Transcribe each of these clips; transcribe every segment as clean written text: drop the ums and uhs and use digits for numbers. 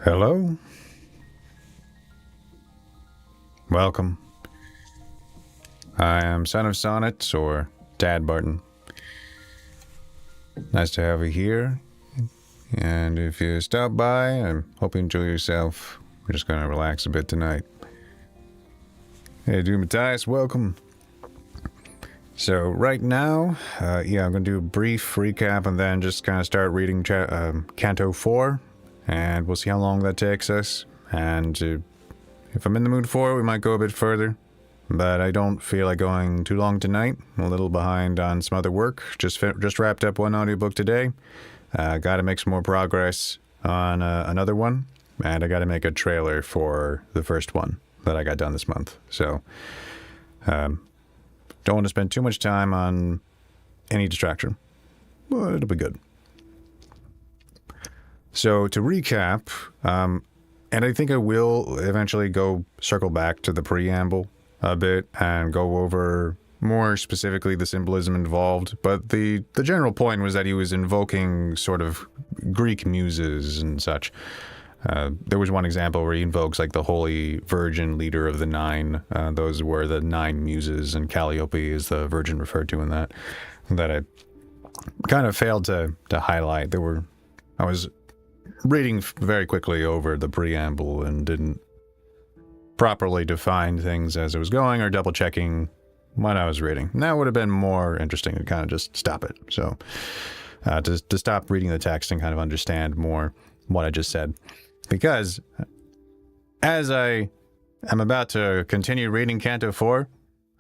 Hello. Welcome. I am Son of Sonnet, or Dad Barton. Nice to have you here. And if you stop by, I hope you enjoy yourself. We're just going to relax a bit tonight. Hey, dude, Matthias, welcome. So right now, I'm going to do a brief recap and then just kind of start reading Canto 4. And we'll see how long that takes us. And if I'm in the mood for it, we might go a bit further. But I don't feel like going too long tonight. I'm a little behind on some other work. Just wrapped up one audiobook today. Got to make some more progress on another one. And I got to make a trailer for the first one that I got done this month. So, don't want to spend too much time on any distraction. But it'll be good. So to recap, and I think I will eventually circle back to the preamble a bit and go over more specifically the symbolism involved, but the general point was that he was invoking sort of Greek muses and such. There was one example where he invokes like the Holy Virgin, leader of the nine. Those were the nine muses, and Calliope is the virgin referred to in that I kind of failed to highlight. I was reading very quickly over the preamble and didn't properly define things as it was going or double checking what I was reading. And that would have been more interesting to kind of just stop it. So to stop reading the text and kind of understand more what I just said. Because as I am about to continue reading Canto 4,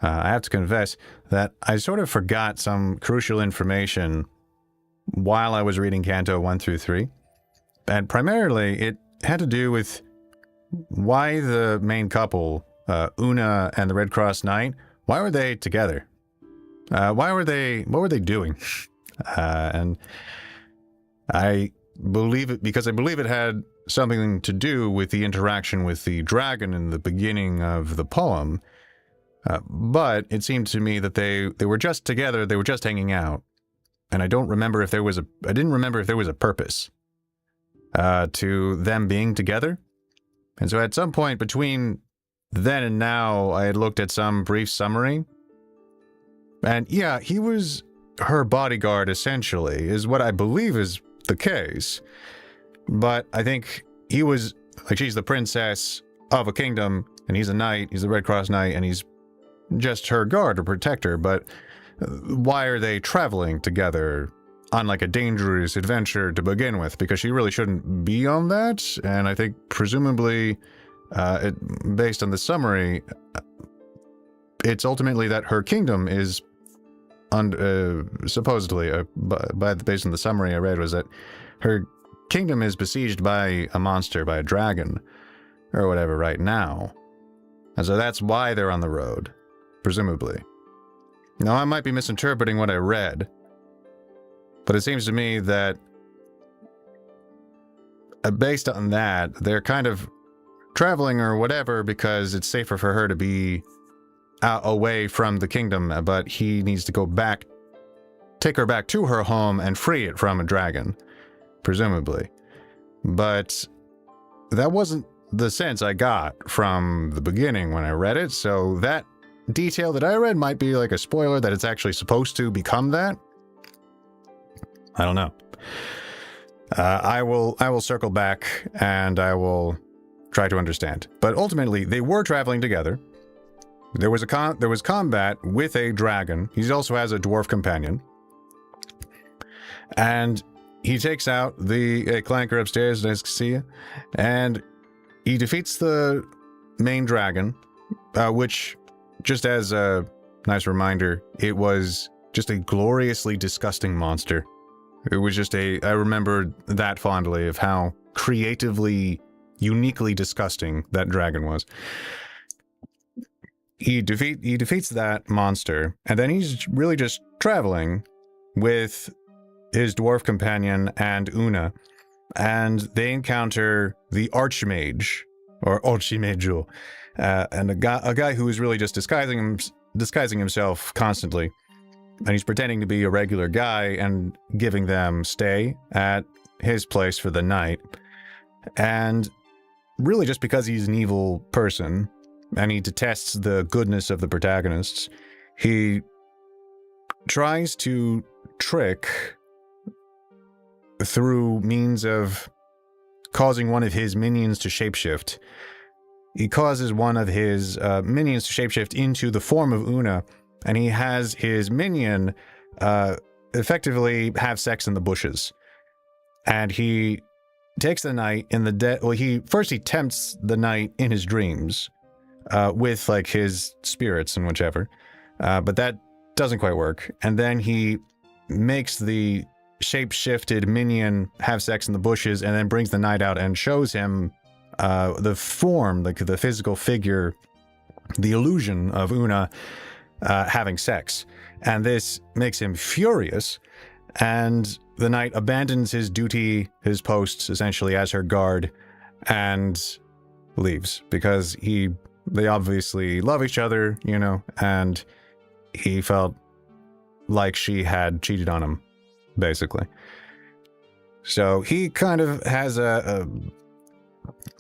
I have to confess that I sort of forgot some crucial information while I was reading Canto 1 through 3. And primarily, it had to do with why the main couple, Una and the Red Cross Knight, why were they together? What were they doing? And I believe it, because I believe it had something to do with the interaction with the dragon in the beginning of the poem. But it seemed to me that they were just together, they were just hanging out. And I didn't remember if there was a purpose to them being together. And so at some point between then and now, I had looked at some brief summary. And yeah, he was her bodyguard, essentially, is what I believe is the case. But I think he was, like, she's the princess of a kingdom, and he's a knight, he's the Red Cross Knight, and he's just her guard or protector. But why are they traveling together on like a dangerous adventure to begin with? Because she really shouldn't be on that. And I think presumably, based on the summary, it's ultimately that her kingdom is, supposedly, based on the summary I read, was that her kingdom is besieged by a monster, by a dragon, or whatever right now. And so that's why they're on the road, presumably. Now, I might be misinterpreting what I read, but it seems to me that based on that, they're kind of traveling or whatever because it's safer for her to be away from the kingdom, but he needs to go back, take her back to her home and free it from a dragon, presumably. But that wasn't the sense I got from the beginning when I read it, so that detail that I read might be like a spoiler that it's actually supposed to become that. I don't know. I will circle back and I will try to understand. But ultimately, they were traveling together. There was combat with a dragon. He also has a dwarf companion. And he takes out the clanker upstairs, nice to see you. And he defeats the main dragon, which, just as a nice reminder, it was just a gloriously disgusting monster. It was just I remember that fondly of how creatively, uniquely disgusting that dragon was. He defeats that monster, and then he's really just traveling with his dwarf companion and Una, and they encounter the Archmage, or Archimaggio, and a guy who is really just disguising himself constantly. And he's pretending to be a regular guy and giving them stay at his place for the night. And really just because he's an evil person and he detests the goodness of the protagonists, he tries to trick through means of causing one of his minions to shapeshift. He causes one of his minions to shapeshift into the form of Una, and he has his minion effectively have sex in the bushes. And he takes the knight in the dead. Well, he tempts the knight in his dreams with like his spirits and whichever, but that doesn't quite work. And then he makes the shape-shifted minion have sex in the bushes, and then brings the knight out and shows him the form, like the physical figure, the illusion of Una having sex. And this makes him furious, and the knight abandons his duty, his post, essentially as her guard, and leaves, because they obviously love each other, you know, and he felt like she had cheated on him, basically. So he kind of has a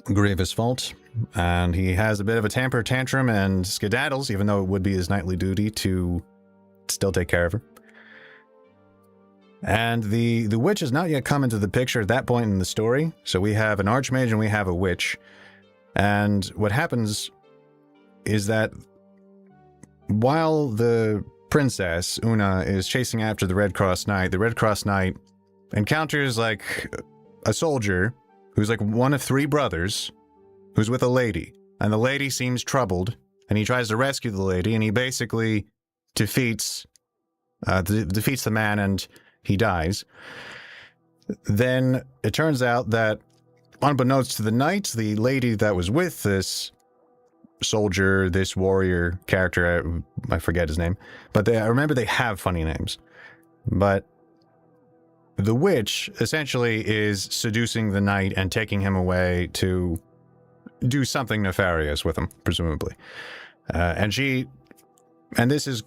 grievous fault, and he has a bit of a temper tantrum and skedaddles, even though it would be his knightly duty to still take care of her. And the witch has not yet come into the picture at that point in the story, so we have an archmage and we have a witch. And what happens is that while the princess, Una, is chasing after the Red Cross Knight, the Red Cross Knight encounters like a soldier who's like one of three brothers who's with a lady, and the lady seems troubled, and he tries to rescue the lady, and he basically defeats the man, and he dies. Then it turns out that, unbeknownst to the knight, the lady that was with this soldier, this warrior character, I forget his name, but I remember they have funny names. But the witch essentially is seducing the knight and taking him away to do something nefarious with him, presumably. And this is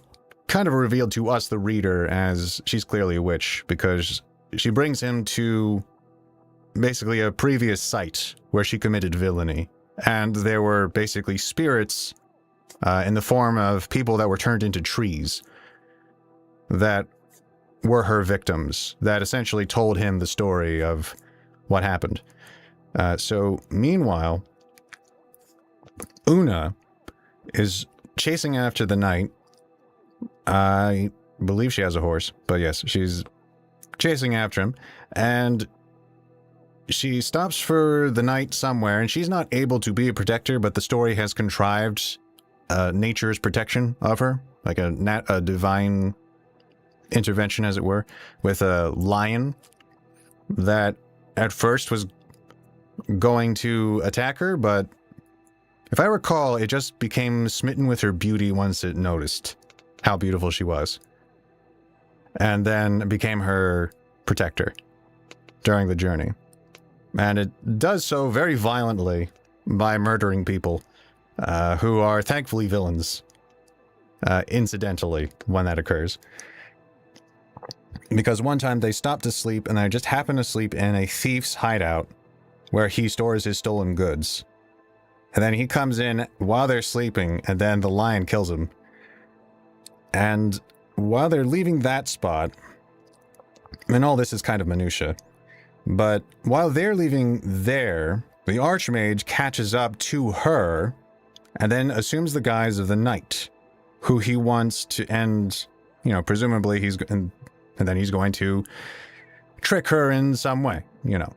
kind of revealed to us, the reader, as she's clearly a witch, because she brings him to basically a previous site where she committed villainy. And there were basically spirits in the form of people that were turned into trees that were her victims, that essentially told him the story of what happened. So meanwhile, Una is chasing after the knight. I believe she has a horse, but yes, she's chasing after him, and she stops for the night somewhere, and she's not able to be a protector, but the story has contrived nature's protection of her, like a divine intervention, as it were, with a lion that at first was going to attack her, but if I recall, it just became smitten with her beauty once it noticed how beautiful she was, and then became her protector during the journey. And it does so very violently by murdering people who are thankfully villains, incidentally, when that occurs. Because one time they stopped to sleep, and they just happened to sleep in a thief's hideout where he stores his stolen goods. And then he comes in while they're sleeping, and then the lion kills him. And while they're leaving that spot, and all this is kind of minutia, but while they're leaving there, the archmage catches up to her and then assumes the guise of the knight, who he wants to end, you know, presumably and then he's going to trick her in some way, you know.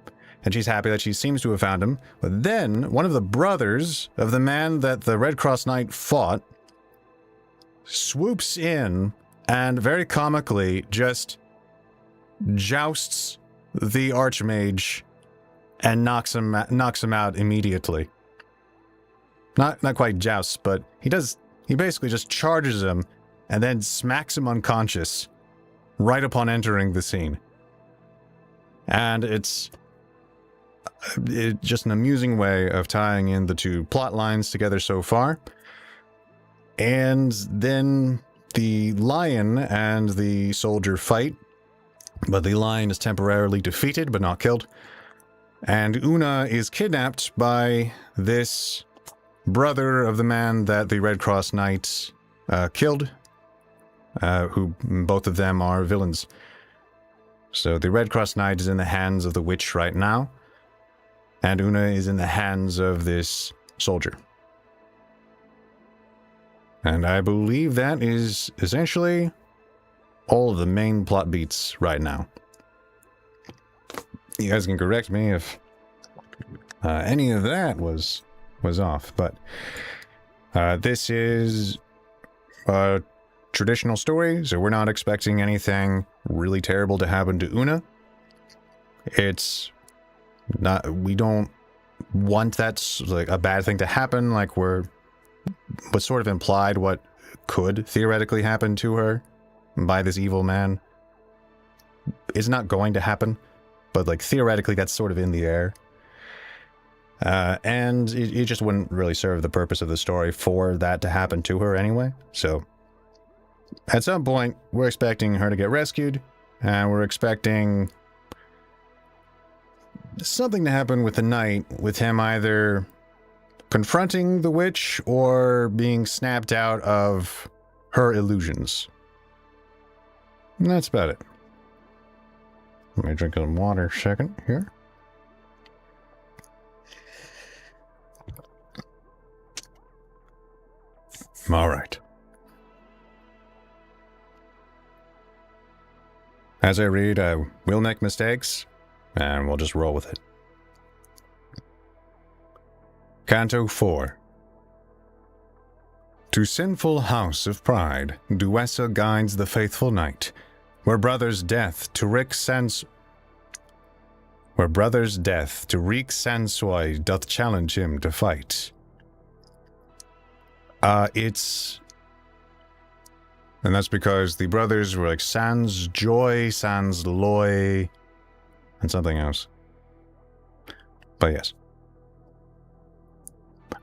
And she's happy that she seems to have found him. But then one of the brothers of the man that the Red Cross Knight fought swoops in and very comically just jousts the archmage and knocks him out immediately. Not quite jousts, but he basically just charges him and then smacks him unconscious right upon entering the scene. And it's just an amusing way of tying in the two plot lines together so far. And then the lion and the soldier fight, but the lion is temporarily defeated but not killed. And Una is kidnapped by this brother of the man that the Red Cross Knight killed, who both of them are villains. So the Red Cross Knight is in the hands of the witch right now, and Una is in the hands of this soldier. And I believe that is essentially all of the main plot beats right now. You guys can correct me if any of that was off, but this is a traditional story, so we're not expecting anything really terrible to happen to Una. It's not, we don't want that like a bad thing to happen, like what's sort of implied what could theoretically happen to her by this evil man is not going to happen, but like theoretically that's sort of in the air. And it just wouldn't really serve the purpose of the story for that to happen to her anyway. So at some point, we're expecting her to get rescued, and we're expecting something to happen with the knight, with him either confronting the witch or being snapped out of her illusions. And that's about it. Let me drink some water a second here. All right. As I read, I will make mistakes, and we'll just roll with it. Canto 4. To sinful house of pride, Duessa guides the faithful knight, where brother's death to wreak sansoi doth challenge him to fight. And that's because the brothers were like sans joy, sans loy, and something else. But yes.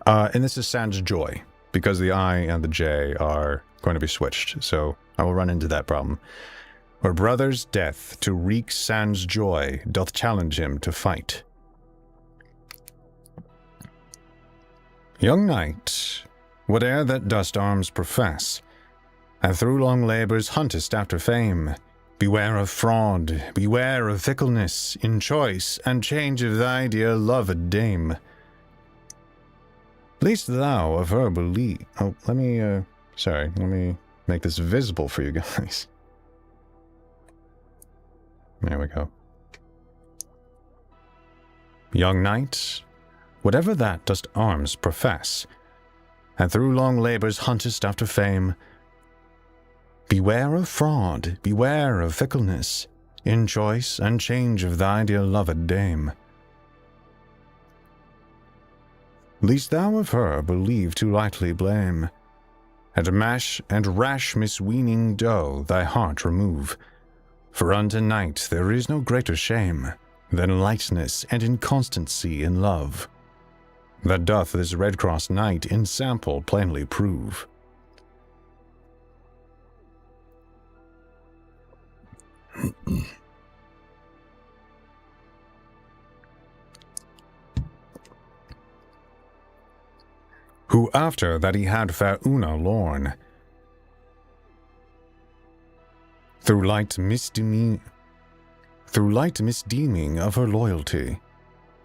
And this is sans joy, because the I and the J are going to be switched, so I will run into that problem. Where brother's death to wreak sans joy doth challenge him to fight. Young knight, whate'er that dost arms profess, and through long labours huntest after fame, beware of fraud, beware of fickleness, in choice and change of thy dear loved dame. Least thou of her believe... Oh, let me make this visible for you guys. There we go. Young knight, whatever that dost arms profess, and through long labours huntest after fame, beware of fraud, beware of fickleness, in choice and change of thy dear loved dame. Least thou of her believe too lightly blame, and rash misweening doe thy heart remove. For unto knight there is no greater shame than lightness and inconstancy in love. That doth this Red Cross knight in sample plainly prove. Who after that he had fair Una lorn, through light misdeeming of her loyalty,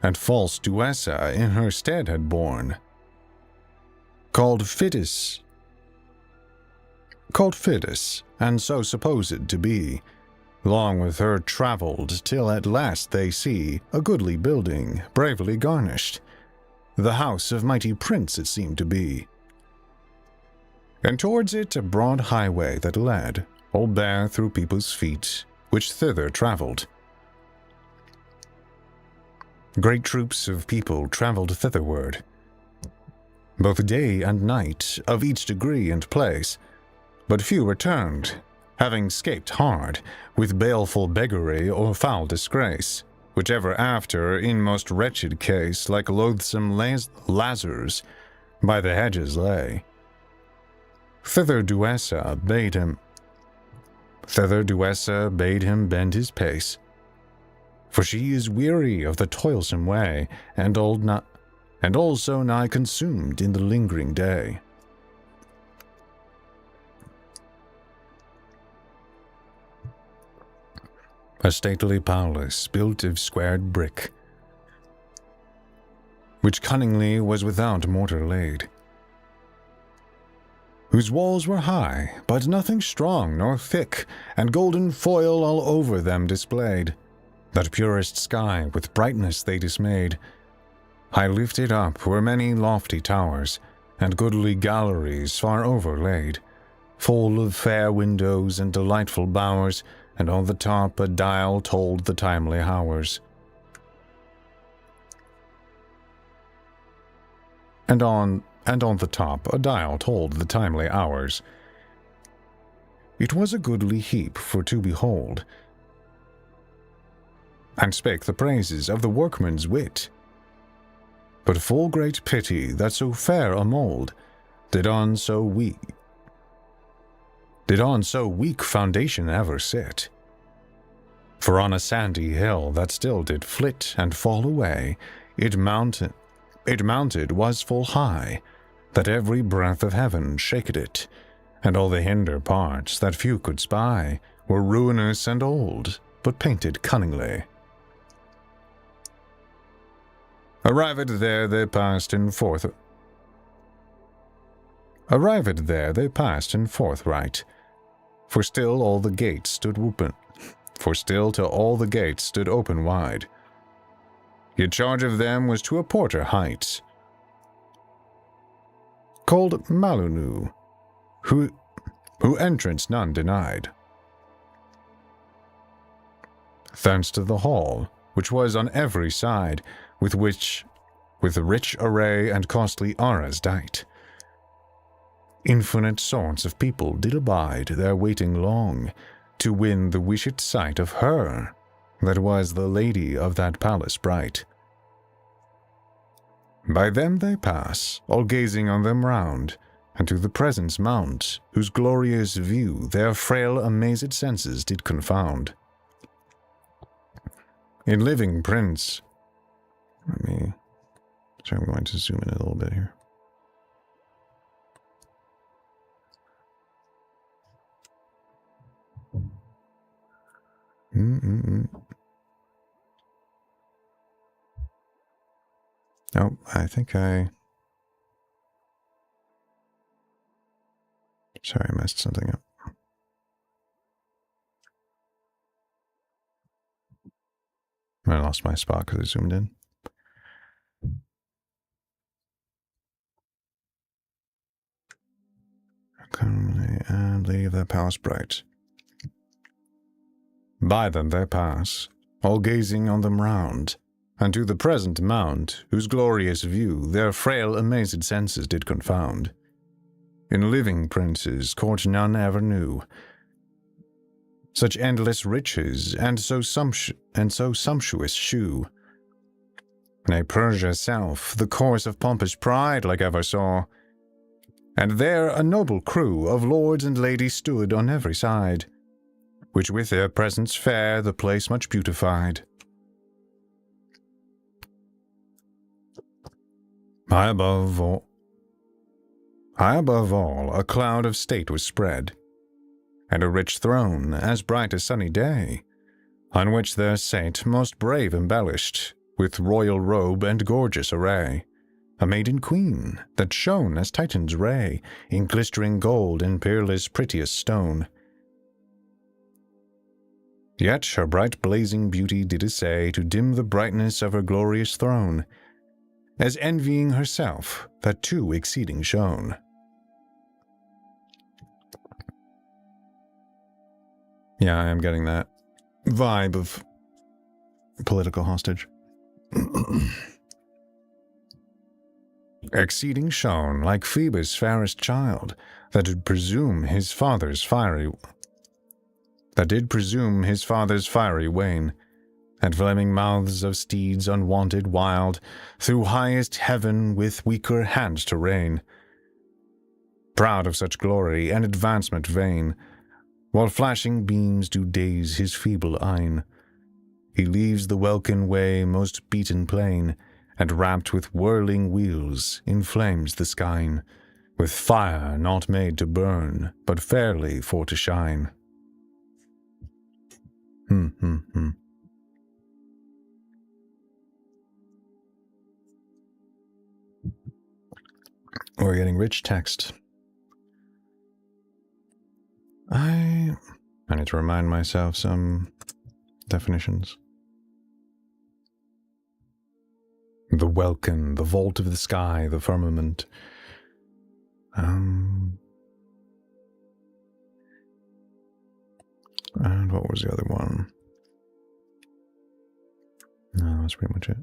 and false Duessa in her stead had borne, called Fitis, and so supposed to be, long with her travelled, till at last they see a goodly building, bravely garnished, the house of mighty prince it seemed to be. And towards it a broad highway that led, all bare through people's feet, which thither travelled. Great troops of people travelled thitherward, both day and night, of each degree and place, but few returned, having scaped hard, with baleful beggary or foul disgrace, whichever after, in most wretched case, like loathsome Lazars, by the hedges lay. Thither Duessa bade him bend his pace, For she is weary of the toilsome way, and also nigh consumed in the lingering day. A stately palace built of squared brick, which cunningly was without mortar laid, whose walls were high, but nothing strong nor thick, and golden foil all over them displayed. That purest sky with brightness they dismayed. High lifted up were many lofty towers, and goodly galleries far overlaid, full of fair windows and delightful bowers, and on the top a dial told the timely hours. And on the top a dial told the timely hours. It was a goodly heap for to behold, and spake the praises of the workman's wit. But full great pity that so fair a mould did on so weak foundation ever sit. For on a sandy hill that still did flit and fall away, it mounted was full high, that every breath of heaven shaked it, and all the hinder parts that few could spy were ruinous and old, but painted cunningly. Arrived there they passed in forthright, for still till all the gates stood open wide. Yet charge of them was to a porter hight, called Malunu, who entrance none denied. Thence to the hall, which was on every side, with rich array and costly arras dight. Infinite sorts of people did abide there waiting long, to win the wished sight of her that was the lady of that palace bright. By them they pass, all gazing on them round, and to the presence mount, whose glorious view their frail amazed senses did confound. In living prints, I'm going to zoom in a little bit here. Oh, I think sorry, I messed something up. I lost my spot because I zoomed in. And Lady of the Palace bright. By them they pass, all gazing on them round, and to the present mount, whose glorious view their frail amazed senses did confound. In living princes court none ever knew such endless riches and so sumptuous shew. Nay, Persia's self the course of pompous pride like ever saw, and there a noble crew of lords and ladies stood on every side, which with their presence fair the place much beautified. High above all, a cloud of state was spread, and a rich throne, as bright as sunny day, on which there sate, most brave embellished, with royal robe and gorgeous array, a maiden queen, that shone as Titan's ray, in glistering gold and peerless prettiest stone. Yet her bright blazing beauty did essay to dim the brightness of her glorious throne, as envying herself that too exceeding shone. Yeah, I am getting that vibe of political hostage. Exceeding shone like Phoebus' fairest child, that did presume his father's fiery wain, and flaming mouths of steeds unwonted wild, through highest heaven with weaker hands to reign. Proud of such glory and advancement vain, while flashing beams do daze his feeble eyne, He leaves the welkin way most beaten plain, and wrapped with whirling wheels, inflames the skine, with fire not made to burn, but fairly for to shine. We're getting rich text. I need to remind myself some definitions. The welkin, the vault of the sky, the firmament. And what was the other one? No, that's pretty much it.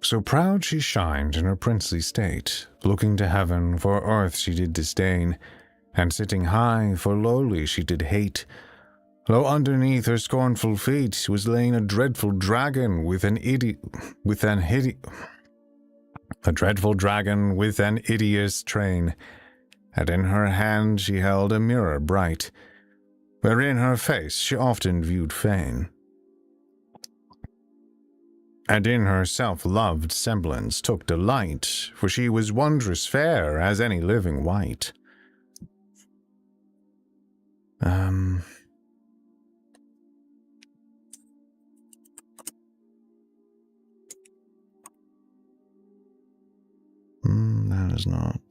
So proud she shined in her princely state, looking to heaven, for earth she did disdain, and sitting high, for lowly she did hate. Lo, underneath her scornful feet was lain a dreadful dragon with an hideous train, and in her hand she held a mirror bright, wherein her face she often viewed fain. And in her self-loved semblance took delight, for she was wondrous fair as any living wight. That is not...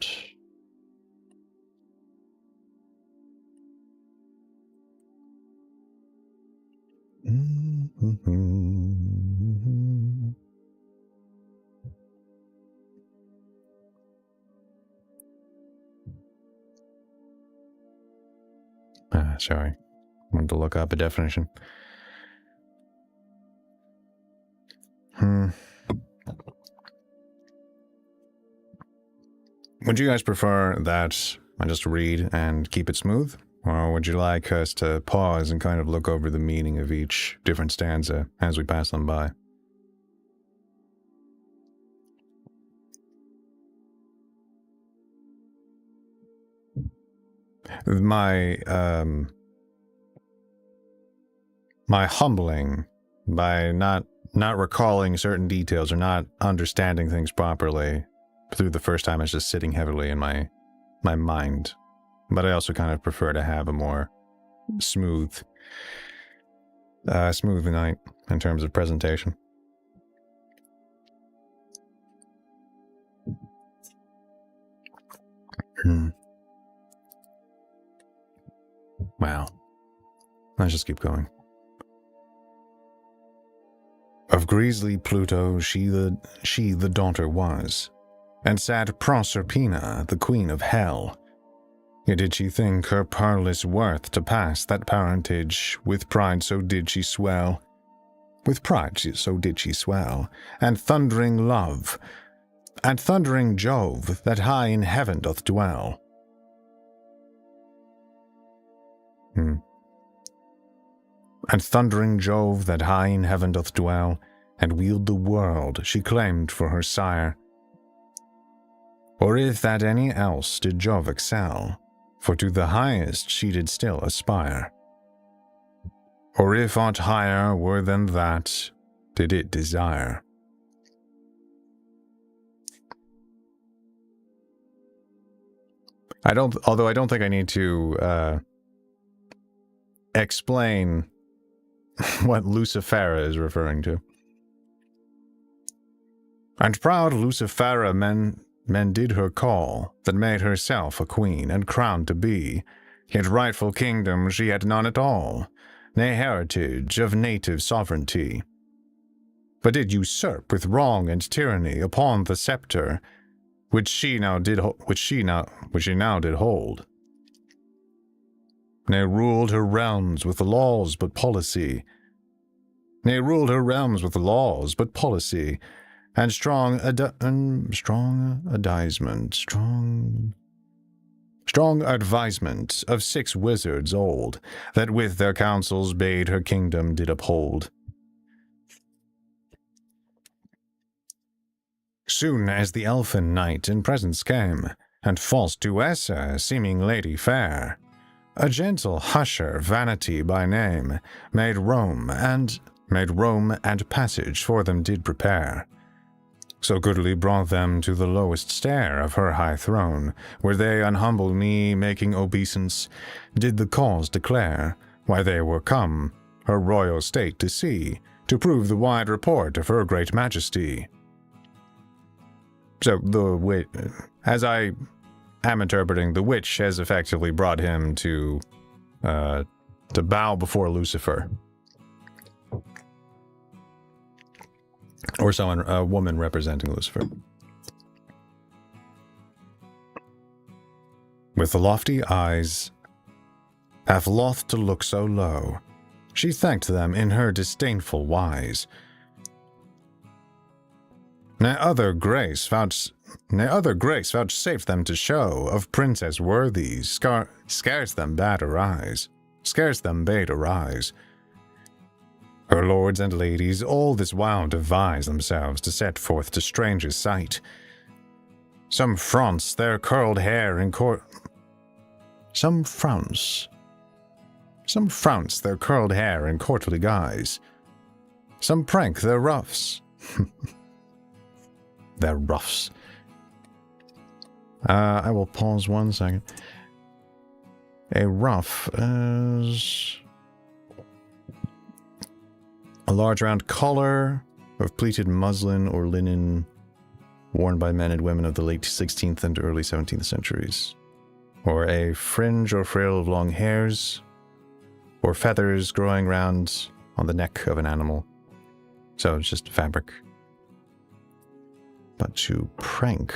Sorry. Wanted to look up a definition. Would you guys prefer that I just read and keep it smooth? Or would you like us to pause and kind of look over the meaning of each different stanza as we pass them by? My humbling by not recalling certain details or not understanding things properly through the first time is just sitting heavily in my mind. But I also kind of prefer to have a more smooth night in terms of presentation. Wow. Let's just keep going. Of grisly Pluto she the daughter was, and sad Proserpina the queen of hell. Yet did she think her peerless worth to pass that parentage, with pride so did she swell. With pride so did she swell, and thundering love, and thundering Jove that high in heaven doth dwell. And thundering Jove that high in heaven doth dwell, and wield the world she claimed for her sire. Or if that any else did Jove excel, for to the highest she did still aspire. Or if aught higher were than that, did it desire. Although I don't think I need to explain what Lucifera is referring to. And proud Lucifera men did her call, that made herself a queen and crowned to be, yet rightful kingdom she had none at all, ne heritage of native sovereignty, but did usurp with wrong and tyranny upon the scepter, which she now did hold. Ne ruled her realms with laws but policy. And strong advisement of 6 wizards old, that with their counsels bade her kingdom did uphold. Soon as the elfin knight in presence came, and false Duessa, seeming lady fair, A gentle husher, Vanity by name, made Rome and passage for them did prepare. So goodly brought them to the lowest stair of her high throne, where they on humble knee making obeisance, did the cause declare, why they were come, her royal state to see, to prove the wide report of her great majesty. So as I am interpreting, the witch has effectively brought him to bow before Lucifer. Or a woman representing Lucifer. With the lofty eyes, half loth to look so low, she thanked them in her disdainful wise. Ne other grace vouchsafed them to show, of princess worthy, scarce them bade arise. Her lords and ladies all this while devise themselves to set forth to strangers' sight. Some fronts their curled hair in Some fronts their curled hair in courtly guise. Some prank their ruffs. Their ruffs. I will pause 1 second. A ruff is a large round collar of pleated muslin or linen worn by men and women of the late 16th and early 17th centuries. Or a fringe or frill of long hairs or feathers growing round on the neck of an animal. So it's just fabric. But to prank...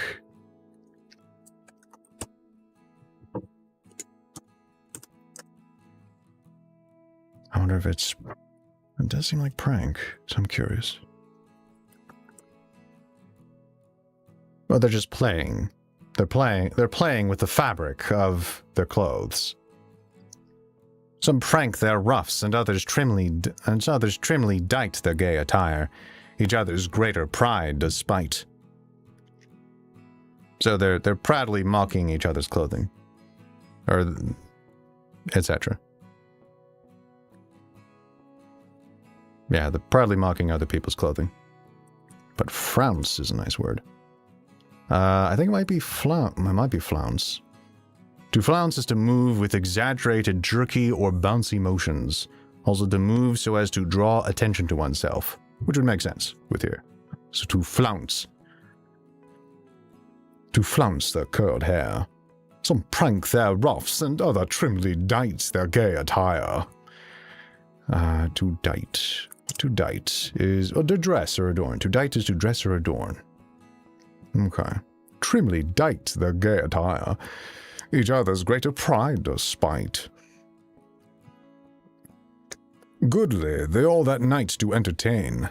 I wonder if it does seem like prank, so I'm curious. Well, they're just playing. They're playing with the fabric of their clothes. Some prank their ruffs, and others trimly dight their gay attire. Each other's greater pride does spite. So they're proudly mocking each other's clothing, or etc. Yeah, they're proudly mocking other people's clothing. But flounce is a nice word. I think it might be flounce. To flounce is to move with exaggerated, jerky, or bouncy motions. Also to move so as to draw attention to oneself, which would make sense with here. So to flounce. To flounce their curled hair. Some prank their ruffs, and other trimly dight their gay attire. To dight. To dight is to dress or adorn. To dight is to dress or adorn. Okay. Trimly dight their gay attire. Each other's greater pride does spite. Goodly they all that night do entertain.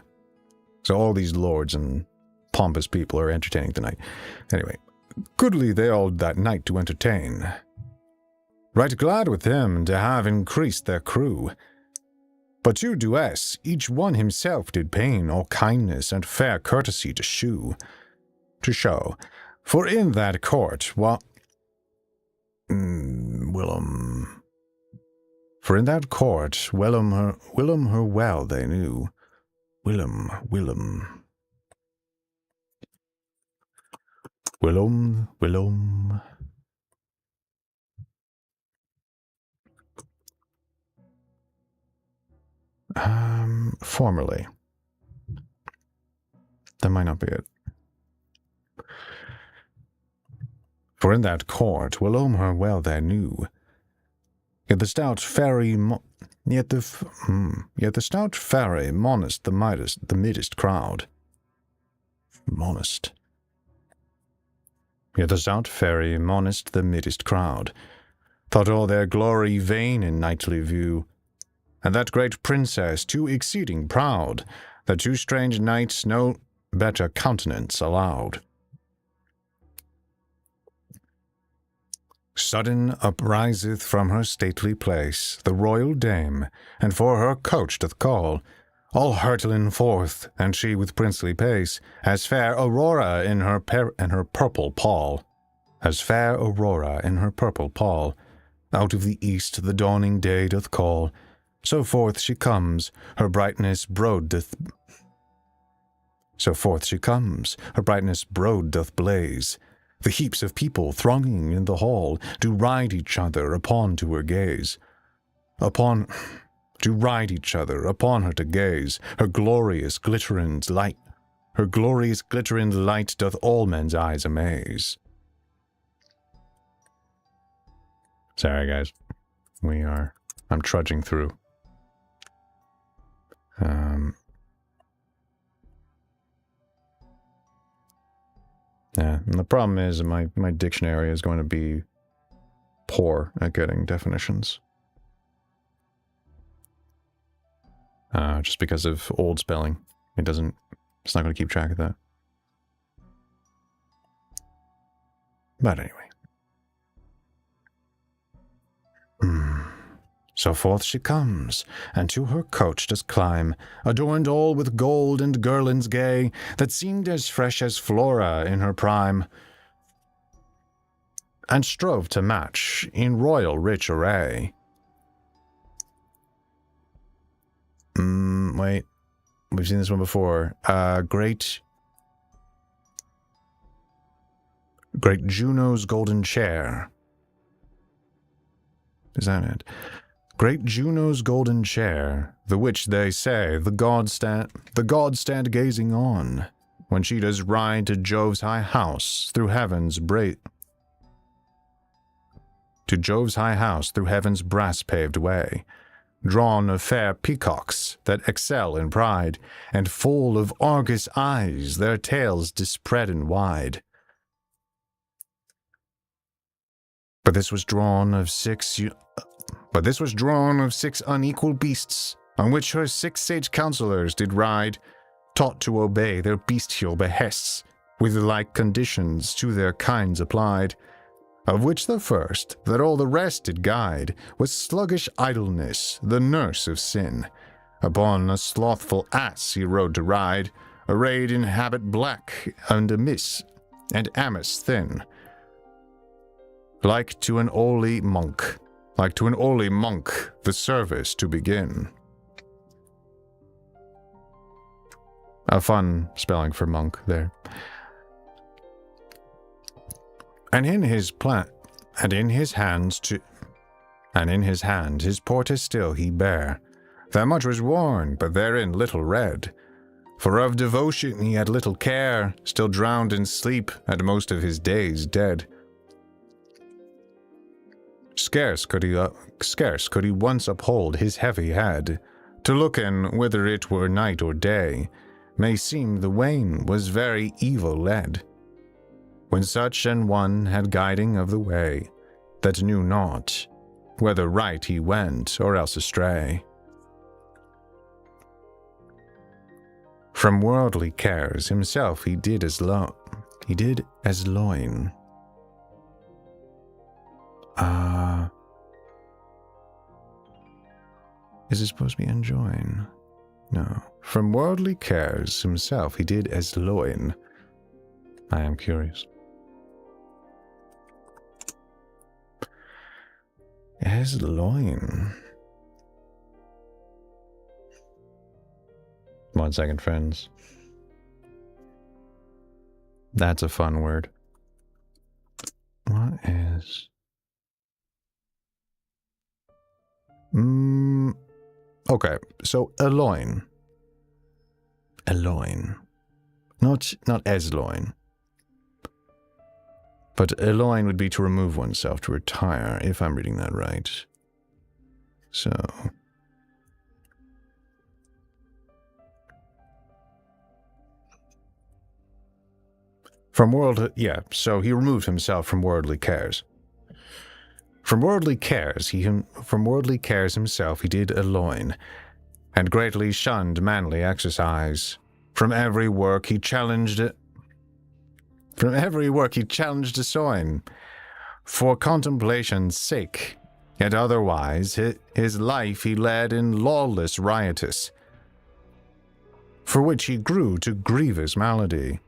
So all these lords and pompous people are entertaining tonight. Anyway. Goodly they all that night do entertain. Right glad with them to have increased their crew. But you duess, each one himself did pain all kindness and fair courtesy to show. For in that court, Willem. For in that court, Willem her well they knew. Willem. Formerly. That might not be it. For in that court, Willem her well they knew. Yet the stout Faerie monist the middest crowd. Monist. Yet the stout Faerie monist the middest crowd. Thought all their glory vain in knightly view. And that great princess too exceeding proud, that two strange knights no better countenance allowed. Sudden upriseth from her stately place the royal dame, and for her coach doth call, all hurtling forth, and she with princely pace, as fair Aurora in her purple pall. Out of the east the dawning day doth call, so forth she comes, her brightness broad doth blaze. The heaps of people thronging in the hall do ride each other upon to her gaze. Her glorious glittering light doth all men's eyes amaze. Sorry guys, I'm trudging through. Yeah, and the problem is my dictionary is going to be poor at getting definitions. Just because of old spelling. It's not going to keep track of that. But anyway. So forth she comes, and to her coach does climb, adorned all with gold and garlands gay, that seemed as fresh as Flora in her prime, and strove to match in royal rich array. Wait, we've seen this one before. Great Juno's golden chair. Is that it? Great Juno's golden chair, the which they say the gods stand gazing on, when she does ride to Jove's high house through heaven's brass-paved way, drawn of fair peacocks that excel in pride, and full of Argus eyes their tails dispreading wide. But this was drawn of six unequal beasts, on which her 6 sage counselors did ride, taught to obey their bestial behests, with like conditions to their kinds applied, of which the first, that all the rest did guide, was sluggish idleness, the nurse of sin. Upon a slothful ass he rode to ride, arrayed in habit black and amiss, and amice thin, like to an holy monk, the service to begin. A fun spelling for monk there. And in his hand his porter still he bare, that much was worn, but therein little read. For of devotion he had little care, still drowned in sleep, at most of his days dead. Scarce could he once uphold his heavy head, to look in whether it were night or day, may seem the wane was very evil led, when such an one had guiding of the way, that knew not whether right he went or else astray. From worldly cares himself he did as loin. Is it supposed to be enjoin? No. From worldly cares himself he did as loin. I am curious. As loin. 1 second, friends. That's a fun word. What is... Okay, so a loin. A loin. Not as loin. But a loin would be to remove oneself, to retire, if I'm reading that right. So... so he removed himself from worldly cares. From worldly cares himself he did a loin, and greatly shunned manly exercise. From every work he challenged a soin, for contemplation's sake, yet otherwise his life he led in lawless riotous, for which he grew to grievous malady.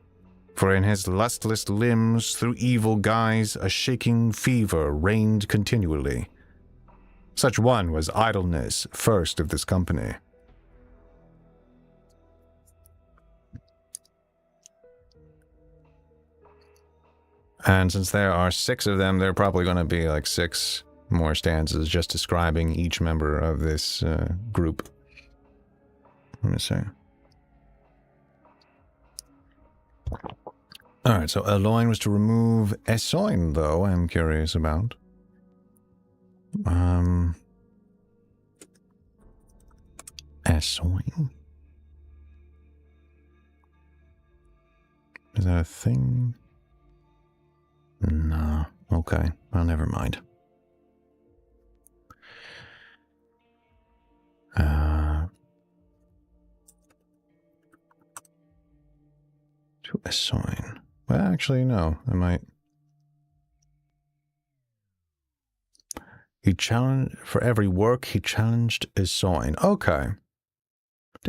For in his lustless limbs, through evil guise, a shaking fever reigned continually, Such one was idleness, first of this company. And since there are 6 of them, there are probably going to be like 6 more stanzas just describing each member of this group. Let me see. Alright, so Eloin was to remove Esoin, though, I'm curious about. Esoin? Is that a thing? No. Okay. Well, never mind. To assign. Well, actually, no. I might. He challenged, for every work, he challenged Esoin. Okay.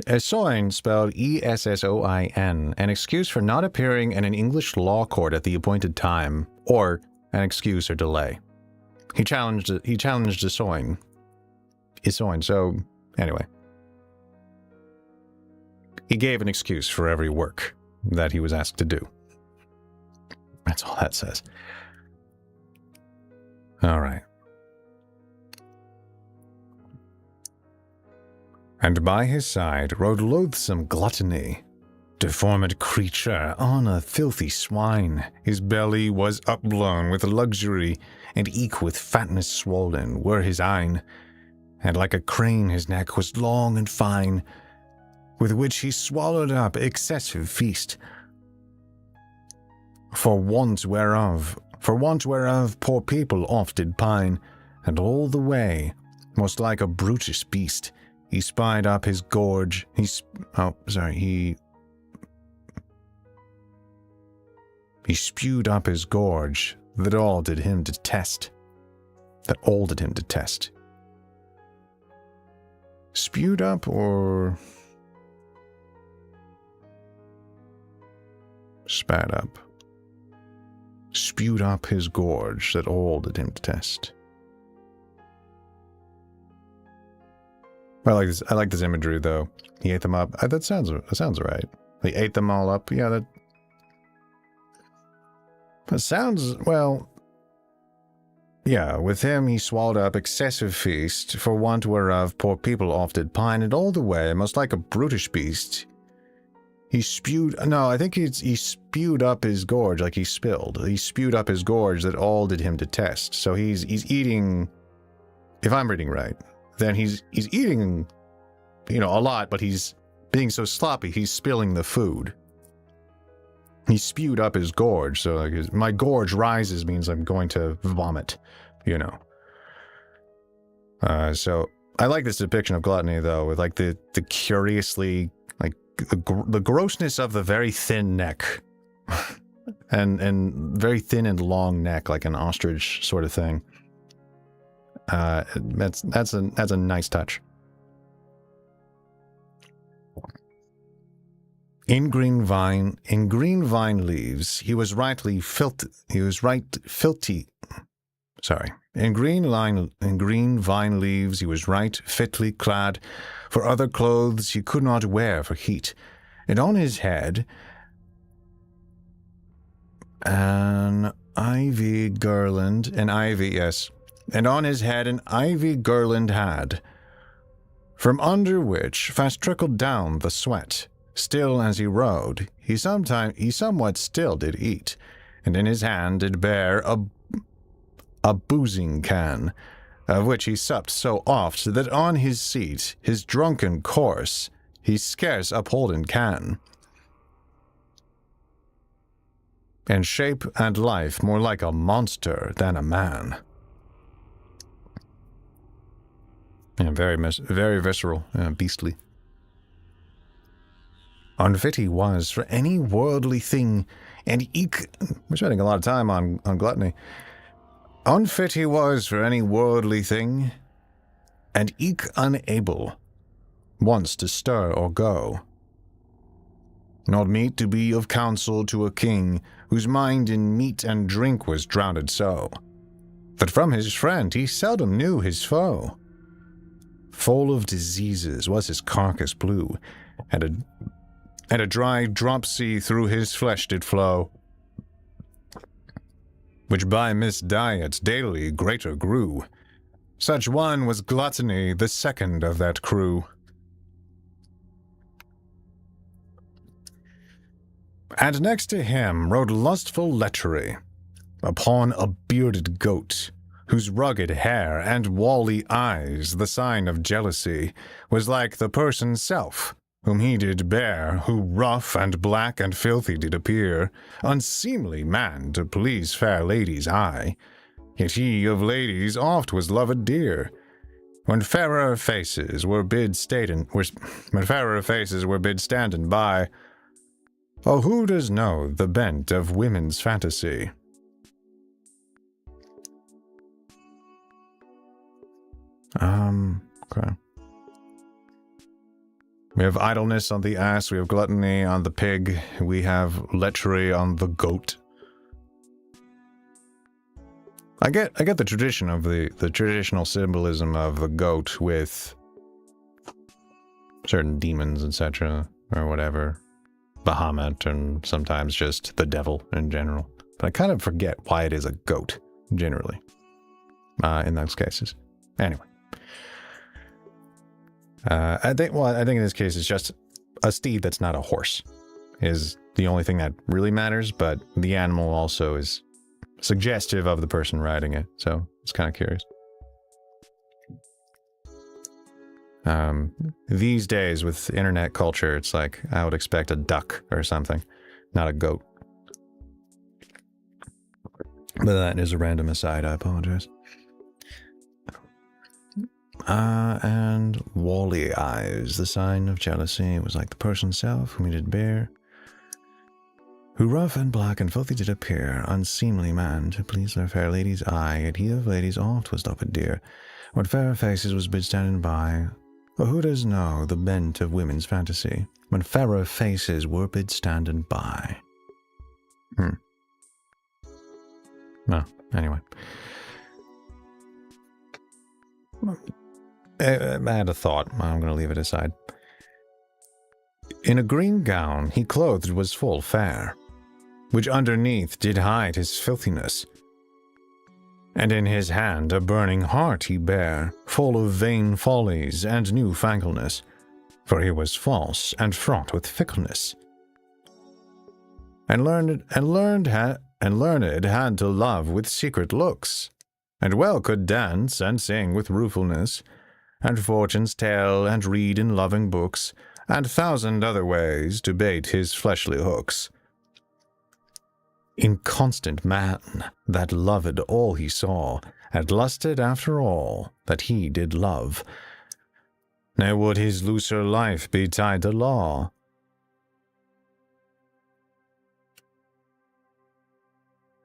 Esoin, spelled E-S-S-O-I-N, an excuse for not appearing in an English law court at the appointed time, or an excuse or delay. He challenged Esoin. Esoin, so, anyway. He gave an excuse for every work that he was asked to do. That's all that says. All right. And by his side rode loathsome Gluttony, deformed creature on a filthy swine. His belly was upblown with luxury, and eke with fatness swollen were his eyne. And like a crane his neck was long and fine, with which he swallowed up excessive feast. For want whereof poor people oft did pine, and all the way, most like a brutish beast, he spied up his gorge. He spewed up his gorge, that all did him detest. Spewed up or spat up? Spewed up his gorge, that all did him detest. I like this imagery, though. He ate them up. That sounds right. He ate them all up. Yeah, that sounds, well, yeah, with him he swallowed up excessive feast, for want whereof poor people oft did pine, and all the way, most like a brutish beast, he spewed, no, I think he spewed up his gorge like he spilled. He spewed up his gorge that all did him detest. So he's eating, if I'm reading right, then he's eating, a lot, but he's being so sloppy, he's spilling the food. He spewed up his gorge, so like my gorge rises means I'm going to vomit, So I like this depiction of gluttony, though, with like the curiously, like the grossness of the very thin neck, and very thin and long neck, like an ostrich sort of thing. That's a nice touch. In green vine leaves, he was right filthy. Sorry. In green vine leaves, he was right fitly clad, for other clothes he could not wear for heat, and on his head an ivy garland, and on his head an ivy garland had, from under which fast trickled down the sweat. Still as he rode, he somewhat still did eat, and in his hand did bear a boozing can, of which he supped so oft that on his seat, his drunken course, he scarce upholden can. And shape and life more like a monster than a man. Yeah, very visceral, beastly. Unfit he was for any worldly thing, and eke, we're spending a lot of time on gluttony. Unfit he was for any worldly thing, and eke unable once to stir or go. Not meet to be of counsel to a king, whose mind in meat and drink was drowned so. that from his friend he seldom knew his foe. Full of diseases was his carcass blue, and a dry dropsy through his flesh did flow, which by misdiet daily greater grew. Such one was Gluttony, the second of that crew. And next to him rode lustful Lechery, upon a bearded goat, whose rugged hair and wally eyes, the sign of jealousy, was like the person's self, whom he did bear, who rough and black and filthy did appear, unseemly man to please fair lady's eye. Yet he of ladies oft was loved dear. When fairer faces were bid standing by, oh, who does know the bent of women's fantasy? Okay. We have idleness on the ass, we have gluttony on the pig, we have lechery on the goat. I get the tradition of the traditional symbolism of the goat with certain demons, etc., or whatever. Bahamut, and sometimes just the devil in general. But I kind of forget why it is a goat, generally, in those cases. Anyway. I think in this case it's just a steed that's not a horse is the only thing that really matters, but the animal also is suggestive of the person riding it, so it's kind of curious. These days with internet culture, it's like I would expect a duck or something, not a goat. But that is a random aside, I apologize. And wally eyes, the sign of jealousy, was like the person's self whom he did bear, who rough and black and filthy did appear, unseemly man to please their fair lady's eye, yet he of ladies oft was loved dear. What fairer faces was bid standing by, or who does know the bent of women's fantasy, when fairer faces were bid standing by? No, anyway. I had a thought. I'm going to leave it aside. In a green gown he clothed was full fair, which underneath did hide his filthiness. And in his hand a burning heart he bare, full of vain follies and new-fangleness, for he was false and fraught with fickleness. And learned had to love with secret looks, and well could dance and sing with ruefulness, and fortunes tell and read in loving books, and 1,000 other ways to bait his fleshly hooks. Inconstant man, that loved all he saw, and lusted after all that he did love. Ne would his looser life be tied to law,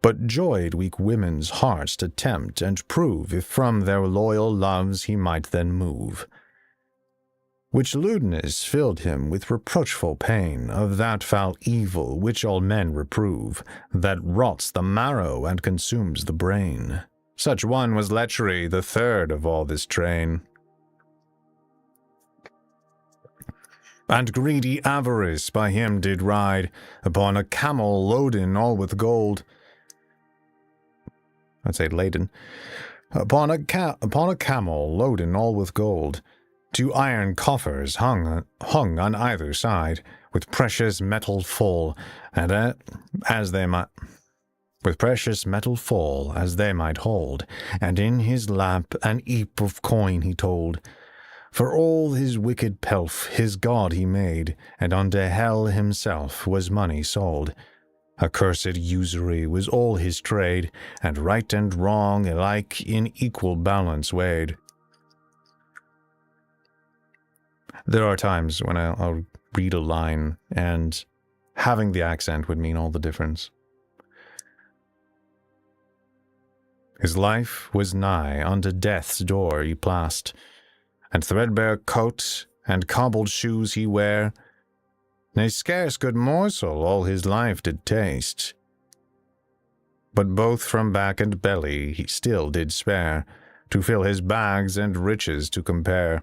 but joyed weak women's hearts to tempt and prove if from their loyal loves he might then move. Which lewdness filled him with reproachful pain of that foul evil which all men reprove, that rots the marrow and consumes the brain. Such one was Lechery, the third of all this train. And greedy avarice by him did ride, upon a camel loaden all with gold. I'd say laden, upon a camel loaden all with gold, 2 iron coffers hung on either side, with precious metal full, as they might hold, and in his lap an heap of coin he told. For all his wicked pelf his god he made, and unto hell himself was money sold. Accursed usury was all his trade, and right and wrong alike in equal balance weighed. There are times when I'll read a line, and having the accent would mean all the difference. His life was nigh unto death's door he passed, and threadbare coat and cobbled shoes he wear, nay, scarce good morsel all his life did taste. but both from back and belly he still did spare, to fill his bags and riches to compare.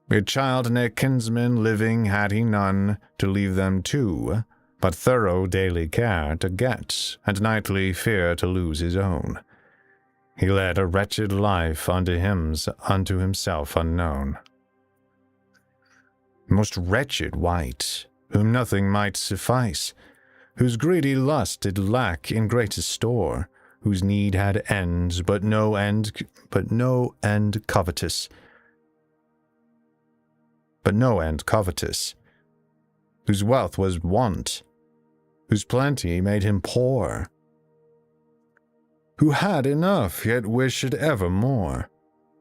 A child ne kinsman living had he none, to leave them to, but thorough daily care to get, and nightly fear to lose his own. He led a wretched life unto himself unknown. Most wretched wight, whom nothing might suffice, whose greedy lust did lack in greatest store, whose need had ends, but no end covetous, whose wealth was want, whose plenty made him poor, who had enough yet wished ever more,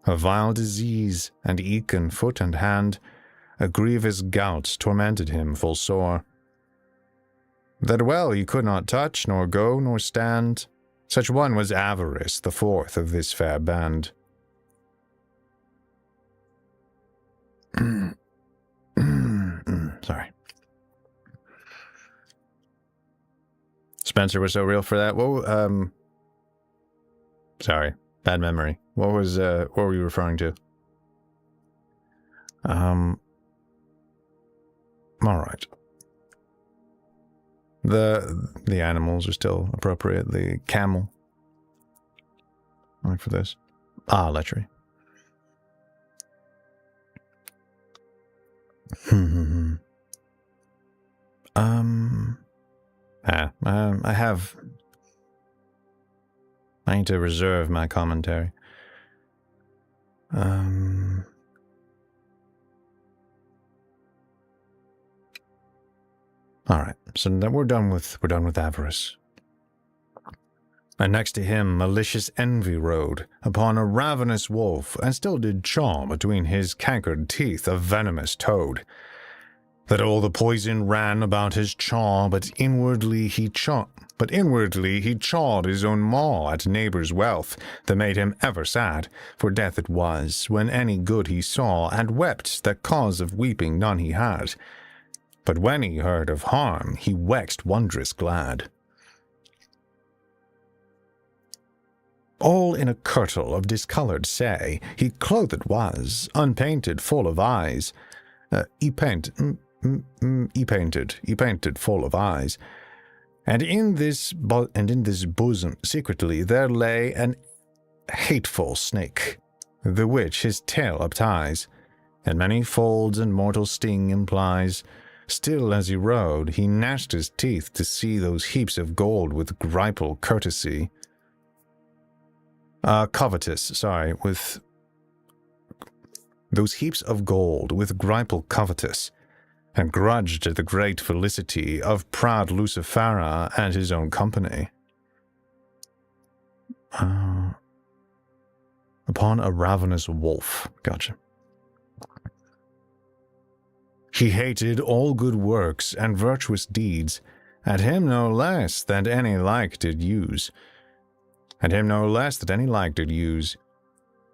a vile disease, and eke in foot and hand, a grievous gout tormented him full sore, that well he could not touch, nor go, nor stand. Such one was Avarice, the fourth of this fair band. Sorry. Spencer was so real for that. Well, sorry, bad memory. What were you referring to? All right. The animals are still appropriate. The camel. Like for this. Lechery. I need to reserve my commentary. All right, so then we're done with Avarice. And next to him malicious Envy rode upon a ravenous wolf, and still did chaw between his cankered teeth a venomous toad, that all the poison ran about his chaw, but inwardly he chawed his own maw at neighbours' wealth, that made him ever sad, for death it was, when any good he saw, and wept that cause of weeping none he had. But when he heard of harm, he waxed wondrous glad. All in a kirtle of discoloured say, he clothed was, unpainted, full of eyes. He painted full of eyes. And in this bosom secretly there lay an hateful snake, the which his tail upties, and many folds and mortal sting implies. Still as he rode, he gnashed his teeth to see those heaps of gold with gripple courtesy. With those heaps of gold with gripple covetous, and grudged the great felicity of proud Lucifera and his own company. Upon a ravenous wolf. Gotcha. He hated all good works and virtuous deeds, at him no less than any like did use.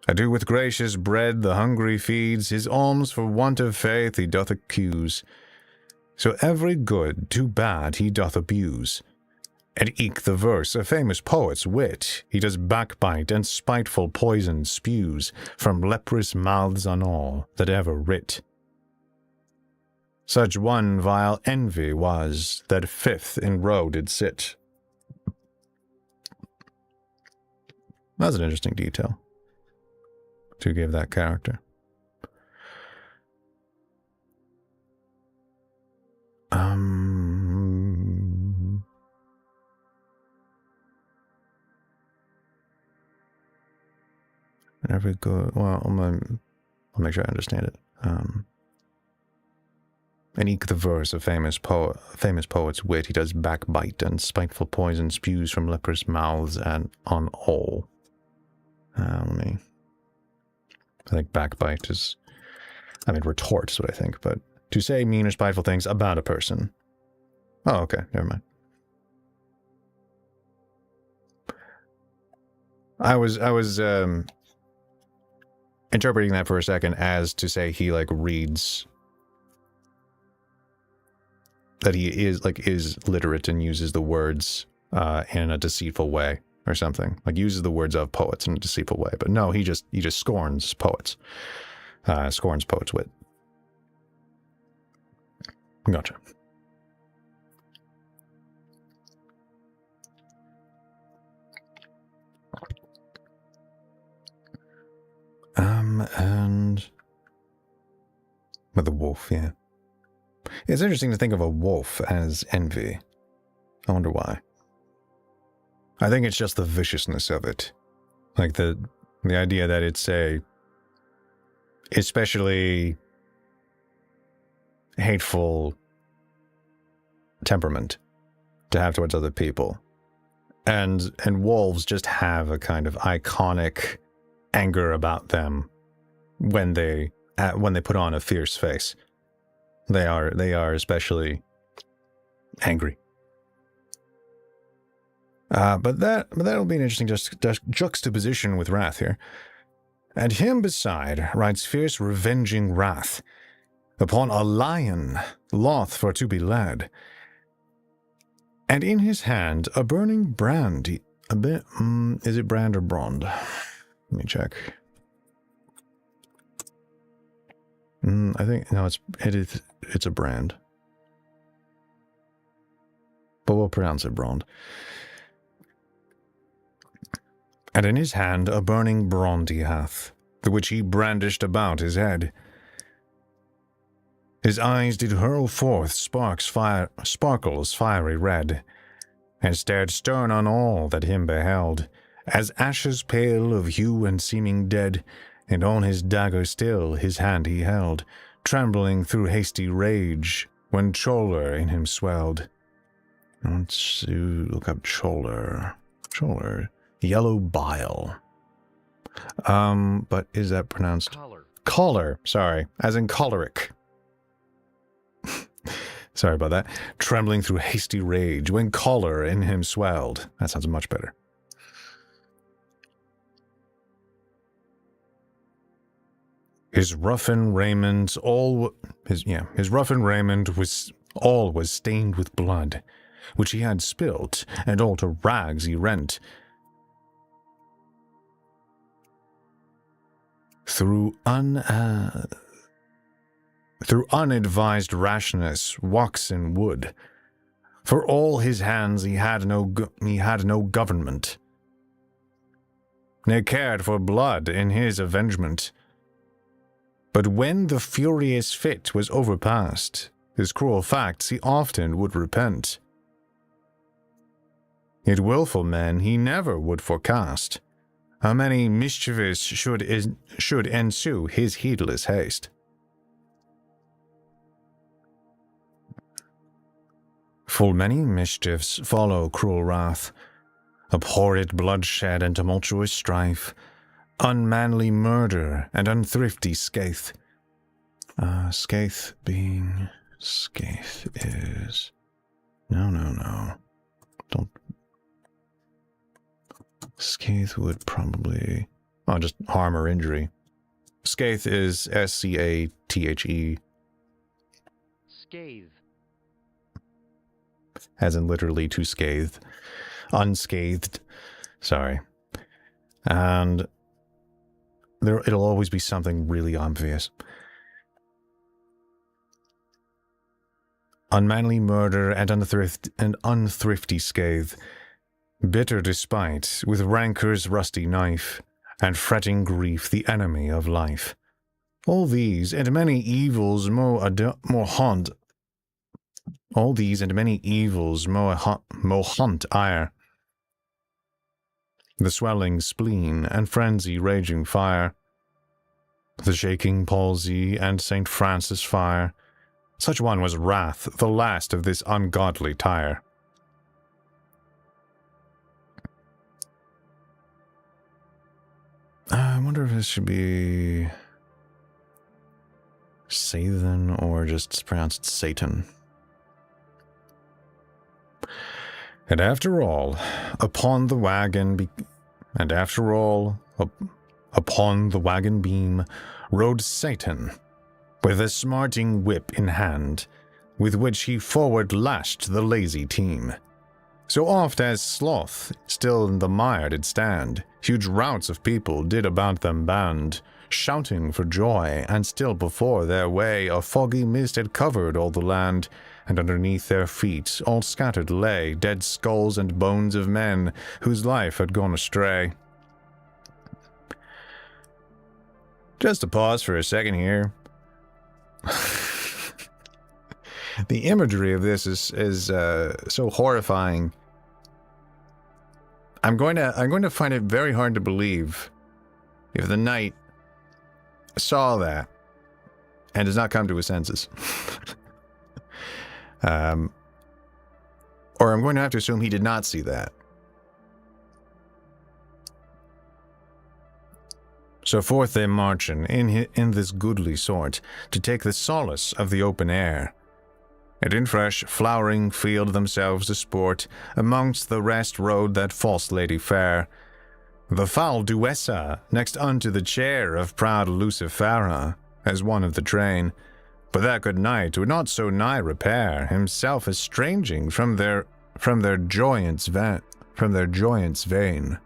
Ado with gracious bread the hungry feeds, his alms for want of faith he doth accuse. So every good too bad he doth abuse. And eke the verse of famous poet's wit, he does backbite and spiteful poison spews, from leprous mouths on all that ever writ. Such one vile Envy was, that fifth in row did sit. That's an interesting detail to give that character. Every good. Well, I'll make sure I understand it. And eke the verse of famous poet's wit, he does backbite and spiteful poison spews from leprous mouths and on all. I think backbite is, retort is what I think, but to say mean or spiteful things about a person. Oh, okay, never mind. I was interpreting that for a second as to say he reads, that he is literate and uses the words in a deceitful way or something. Like uses the words of poets in a deceitful way. But no, he just scorns poets. Scorns poets' wit. Gotcha. And with the wolf, yeah. It's interesting to think of a wolf as envy. I wonder why. I think it's just the viciousness of it. Like the idea that it's a especially hateful temperament to have towards other people. And wolves just have a kind of iconic anger about them when they put on a fierce face. They are especially angry. But that'll be an interesting juxtaposition with wrath here. And him beside rides fierce revenging wrath upon a lion loth for to be led, and in his hand a burning brand. Is it brand or brand? Let me check. I think no, it's a brand, but we'll pronounce it brand. And in his hand a burning brand he hath, the which he brandished about his head. His eyes did hurl forth sparkles fiery red, and stared stern on all that him beheld, as ashes pale of hue and seeming dead, and on his dagger still his hand he held, trembling through hasty rage, when choler in him swelled. Let's look up choler. Choler. Yellow bile. But is that pronounced? Choler, sorry, as in choleric. Sorry about that. Trembling through hasty rage, when choler in him swelled. That sounds much better. His roughen raiment was stained with blood, which he had spilt, and all to rags he rent. Through unadvised rashness, waxen wood. For all his hands he had no government, ne cared for blood in his avengement. But when the furious fit was overpast, his cruel facts he often would repent. Yet wilful men he never would forecast, how many mischievous should ensue his heedless haste. Full many mischiefs follow cruel wrath, abhorred bloodshed and tumultuous strife, unmanly murder and unthrifty scathe. Scathe is... No. Don't... Scathe would probably... Oh, just harm or injury. Scathe is S-C-A-T-H-E. Scathe. As in literally to scathe. Unscathed. Sorry. And it'll always be something really obvious. Unmanly murder and unthrifty scathe. Bitter despite, with rancor's rusty knife, and fretting grief the enemy of life. All these and many evils mo haunt ire. The swelling spleen and frenzy raging fire, the shaking palsy and St. Francis fire, such one was wrath, the last of this ungodly tire. I wonder if this should be Sathan or just pronounced Satan. And after all, upon the wagon beam rode Satan, with a smarting whip in hand, with which he forward lashed the lazy team. So oft as sloth still in the mire did stand, huge routs of people did about them band, shouting for joy, and still before their way a foggy mist had covered all the land, and underneath their feet all scattered lay dead skulls and bones of men whose life had gone astray. Just to pause for a second here. The imagery of this is so horrifying. I'm going to find it very hard to believe if the knight saw that and does not come to his senses. Or I'm going to have to assume he did not see that. So forth they marchen in this goodly sort to take the solace of the open air, and in fresh flowering field themselves to sport, amongst the rest rode that false lady fair, the foul Duessa, next unto the chair of proud Lucifera, as one of the train. But that good knight would not so nigh repair, himself estranging from their joyance vain,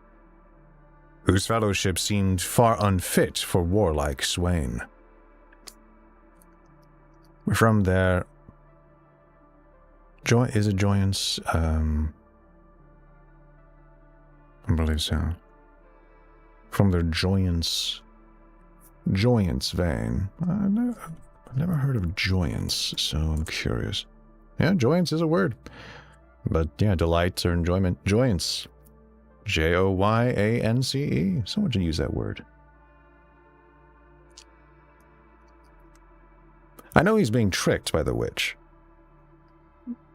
whose fellowship seemed far unfit for warlike swain. From their is it joyance? I believe so. From their joyance vein. I've never heard of joyance, so I'm curious. Yeah, joyance is a word. But yeah, delight or enjoyment. Joyance. Joyance. Someone should use that word. I know he's being tricked by the witch.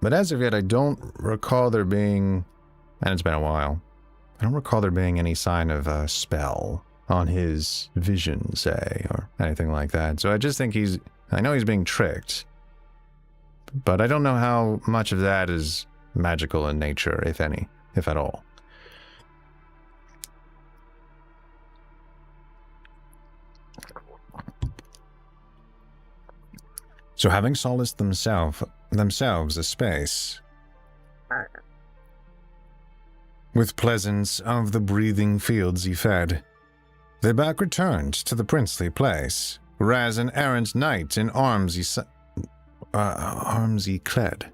But as of yet, I don't recall there being, and it's been a while, I don't recall there being any sign of a spell on his vision, say, or anything like that. So I just think I know he's being tricked, but I don't know how much of that is magical in nature, if any, if at all. So having solaced themselves a space, with pleasance of the breathing fields he fed, they back returned to the princely place, whereas an errant knight in arms he clad.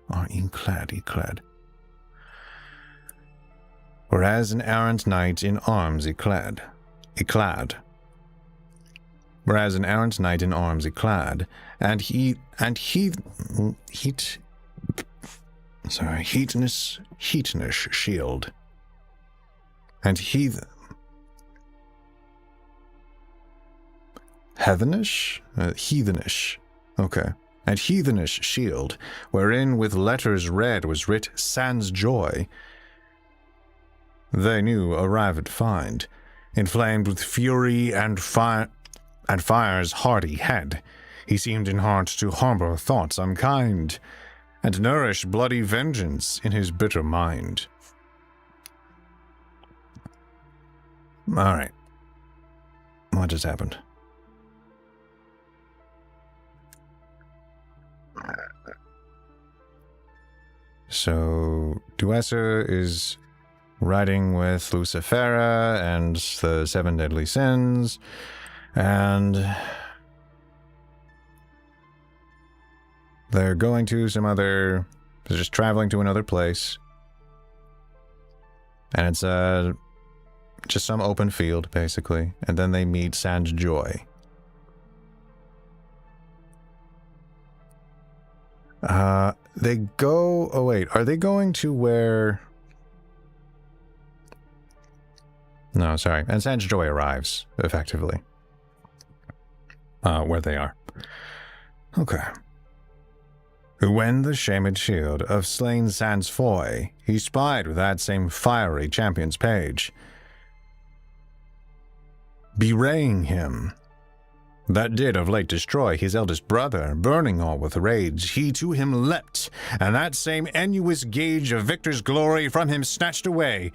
Whereas an errant knight in arms he clad. Whereas an errant knight in arms he clad, and heathenish shield, and heathenish, okay, and heathenish shield, wherein with letters red was writ sans joy, they knew arrived find, inflamed with fury and fire's hardy head, he seemed in heart to harbor thoughts unkind, and nourish bloody vengeance in his bitter mind. Alright. What just happened? So, Duessa is riding with Lucifera and the 7 deadly sins, and they're going to they're just traveling to another place, and it's just some open field, basically, and then they meet Sans Joy. They go, oh wait, are they going to where, no, sorry, and Sans Joy arrives, effectively, where they are. Okay. When the shamed shield of slain Sans Foy he spied with that same fiery champion's page, bewraying him, that did of late destroy his eldest brother, burning all with rage, he to him leapt, and that same envious gauge of victor's glory from him snatched away.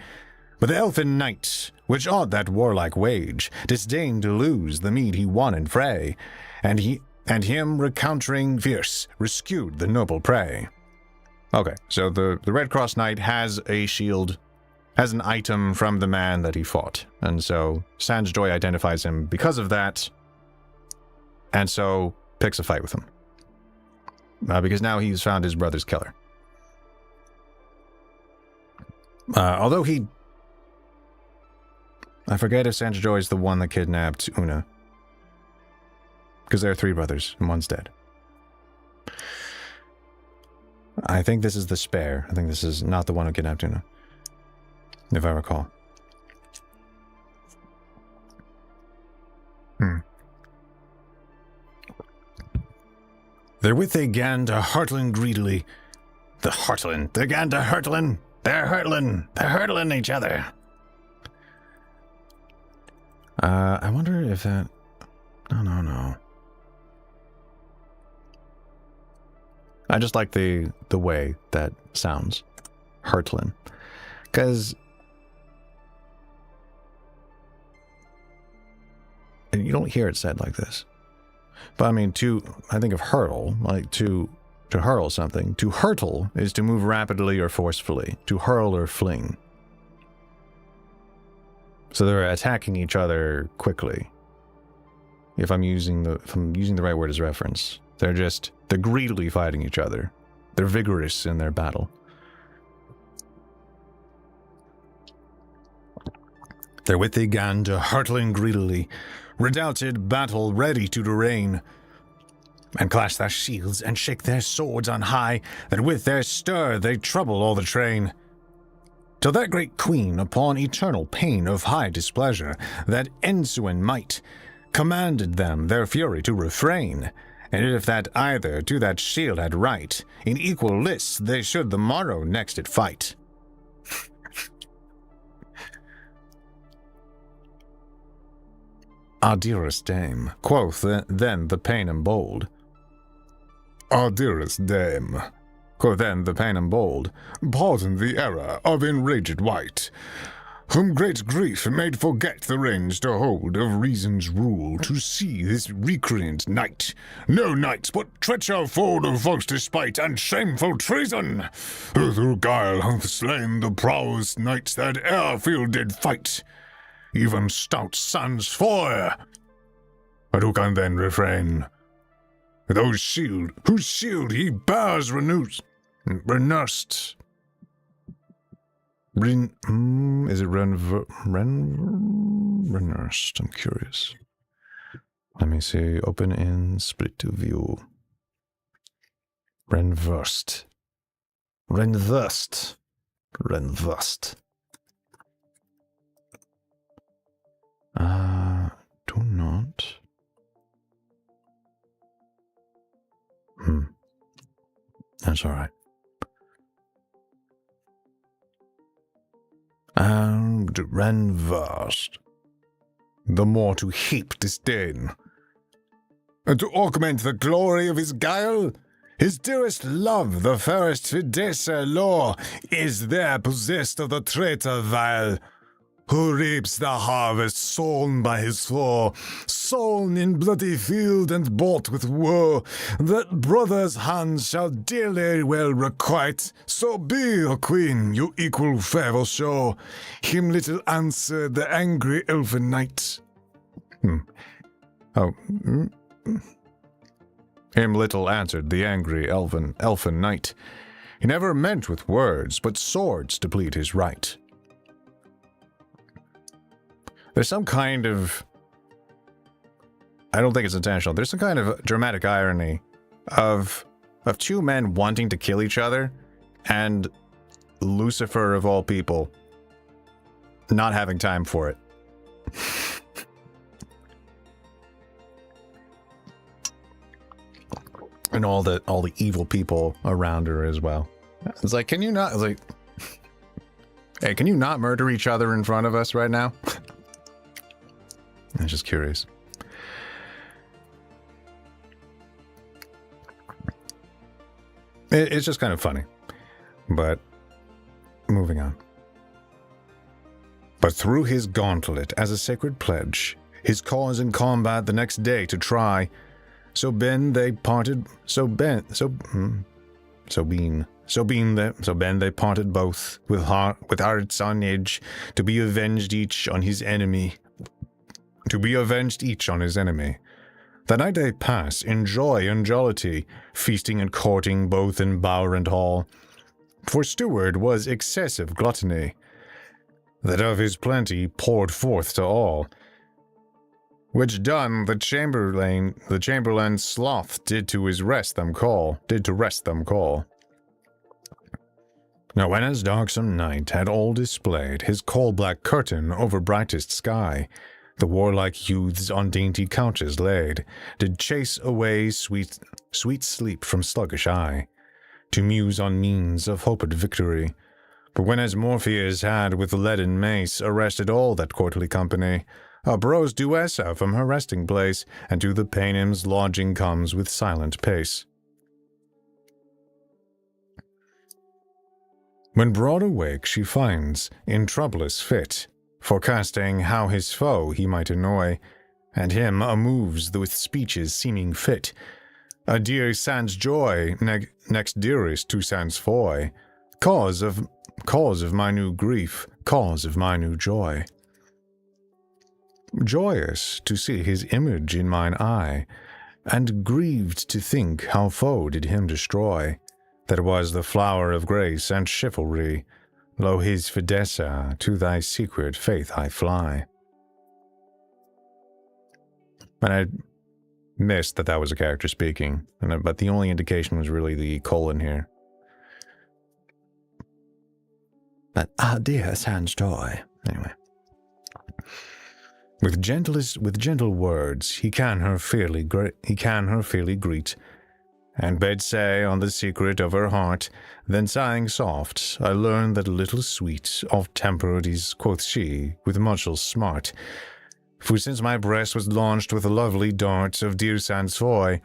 But the elfin knight, which awed that warlike wage, disdained to lose the meed he won in fray, and him recountering fierce, rescued the noble prey. Okay, so the Red Cross Knight has a shield, has an item from the man that he fought. And so Sandsjoy identifies him because of that, and so picks a fight with him. Because now he's found his brother's killer. Although I forget if Sandsjoy is the one that kidnapped Una. Because there are 3 brothers, and one's dead. I think this is the spare. I think this is not the one who kidnapped Una. If I recall. Therewith they gan to hurtling greedily. They gan to hurtling. They're hurtling each other. I wonder if that... No. I just like the way that sounds. Hurtling. Because... you don't hear it said like this. But I mean, I think of hurtle, like to hurl something. To hurtle is to move rapidly or forcefully. To hurl or fling. So they're attacking each other quickly. If I'm using the right word as reference. They're greedily fighting each other. They're vigorous in their battle. Therewith they gan to hurtling greedily, redoubted battle ready to darraign, and clash their shields and shake their swords on high, that with their stir they trouble all the train. Till that great queen, upon eternal pain of high displeasure, that ensuing might, commanded them their fury to refrain, and if that either to that shield had right, in equal lists they should the morrow next it fight. Ah, dearest dame, quoth then the Paynim bold. Ah, dearest dame, quoth then the Paynim bold, pardon the error of enraged wight, whom great grief made forget the reins to hold of reason's rule, to see this recreant knight, no knight but treacher full of false despite and shameful treason, who through guile hath slain the prowest knights that e'er field did fight, even stout Sans Foy. But who can then refrain? Whose shield he bears renursed. Is it renursed? I'm curious. Let me see. Open in split to view. Renversed. Do not. That's alright. And renversed. The more to heap disdain. And to augment the glory of his guile, his dearest love, the fairest Fidessa law, is there possessed of the traitor vile, who reaps the harvest sown by his foe, sown in bloody field and bought with woe, that brother's hands shall dearly well requite. So be, O queen, you equal favour show. Him little answered the angry elfin knight. Him little answered the angry elfin knight. He never meant with words, but swords to plead his right. There's some kind of... I don't think it's intentional. There's some kind of dramatic irony of 2 men wanting to kill each other and Lucifer, of all people, not having time for it. And all the evil people around her as well. It's like, can you not... It's like, hey, can you not murder each other in front of us right now? I'm just curious. It's just kind of funny. But, moving on. But through his gauntlet as a sacred pledge, his cause in combat the next day to try, so ben they parted both, with hearts on edge, to be avenged each on his enemy. The night they pass in joy and jollity, feasting and courting both in bower and hall. For steward was excessive gluttony, that of his plenty poured forth to all. Which done, the chamberlain sloth did to rest them call. Now when as darksome night had all displayed his coal-black curtain over brightest sky, the warlike youths on dainty couches laid, did chase away sweet sleep from sluggish eye, to muse on means of hoped victory. For when as Morpheus had with leaden mace arrested all that courtly company, uprose Duessa from her resting place, and to the Paynim's lodging comes with silent pace. When broad awake she finds, in troublous fit, forecasting how his foe he might annoy, and him amoves with speeches seeming fit, a dear sans joy, next dearest to sans foy, cause of my new grief, cause of my new joy. Joyous to see his image in mine eye, and grieved to think how foe did him destroy, that was the flower of grace and chivalry. Lo, his Fidessa, to thy secret faith I fly. And I missed that was a character speaking, but the only indication was really the colon here. But dear sans joy. Anyway. With gentle words he can her fairly greet, and bade say on the secret of her heart. Then sighing soft, I learned that little sweet of temper it is, quoth she, with muchel smart. For since my breast was launched with a lovely dart of dear sans foy,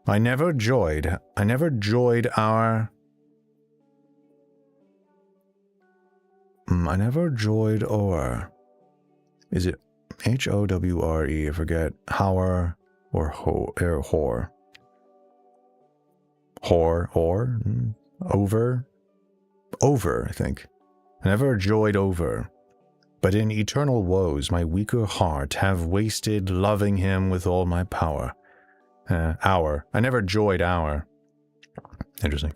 I never joyed o'er. Is it Howre? I forget. Hower or whore. Over, I think. I never joyed over, but in eternal woes my weaker heart have wasted loving him with all my power. I never joyed hour. Interesting.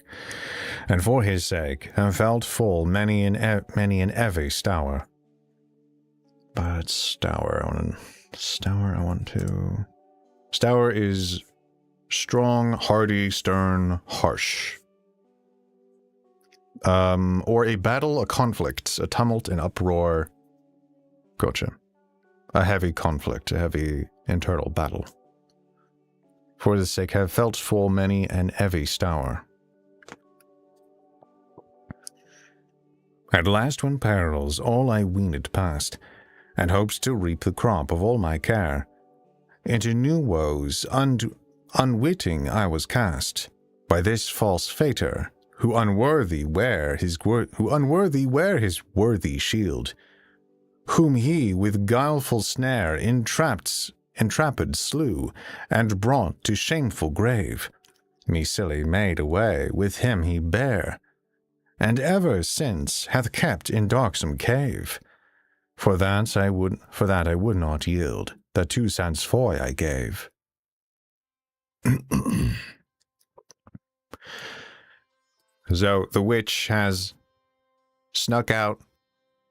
And for his sake have felt full many an heavy stour. But stour is strong, hardy, stern, harsh. Or a battle, a conflict, a tumult, an uproar. Gotcha. A heavy conflict, a heavy internal battle. For the sake have felt full many an heavy stour. At last when perils all I weened past, and hopes to reap the crop of all my care, into new woes unwitting I was cast, by this false fator, who unworthy wear his worthy shield, whom he with guileful snare entrapped slew, and brought to shameful grave. Me silly made away, with him he bare, and ever since hath kept in darksome cave. For that I would not yield, that to sans foy I gave. So the witch has snuck out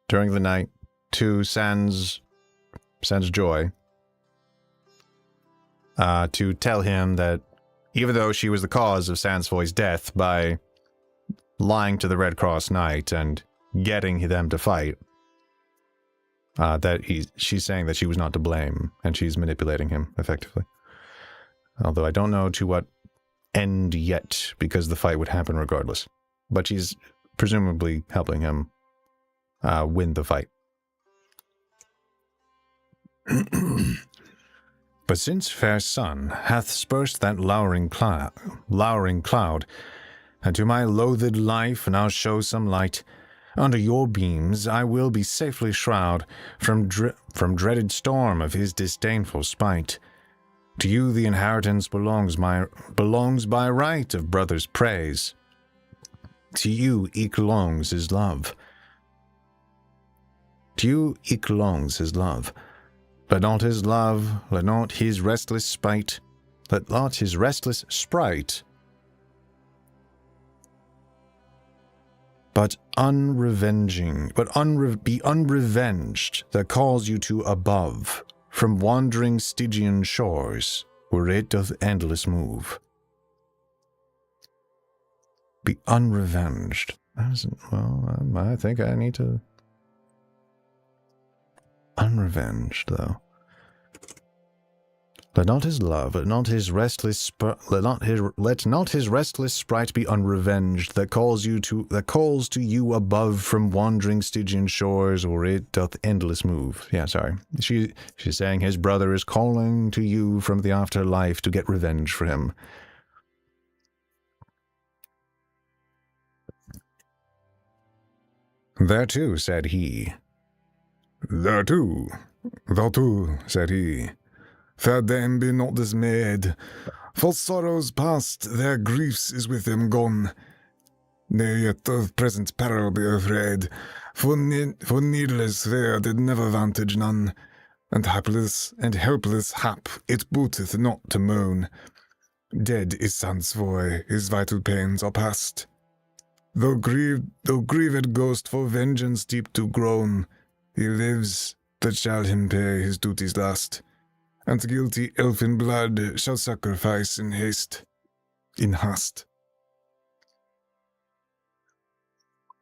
during the night to sans joy, to tell him that even though she was the cause of sans foy's death by lying to the Red Cross Knight and getting them to fight, she's saying that she was not to blame, and she's manipulating him effectively. Although I don't know to what end yet, because the fight would happen regardless. But she's presumably helping him win the fight. But since fair sun hath dispersed that lowering cloud, and to my loathed life now show some light, under your beams I will be safely shroud from dreaded storm of his disdainful spite. To you the inheritance belongs by right of brother's praise. To you eke longs his love. To you eke longs his love. Let not his love, let not his restless spite, let not his restless sprite, be unrevenged that calls you to above, from wandering Stygian shores, where it doth endless move. Be unrevenged. I think I need to... Unrevenged, though. Let not his love, let not his restless sprite be unrevenged that calls to you above from wandering Stygian shores, or it doth endless move. Yeah, sorry. She's saying his brother is calling to you from the afterlife to get revenge for him. Thereto, said he. Thereto, said he. Fair dame, be not dismayed, for sorrows past, their griefs is with them gone. Nay, yet of present peril be afraid, for needless fear did never vantage none, and helpless hap, it booteth not to moan. Dead is sans voy, his vital pains are past. Though grieved ghost for vengeance deep to groan, he lives that shall him pay his duties last. And guilty elfin blood shall sacrifice in haste.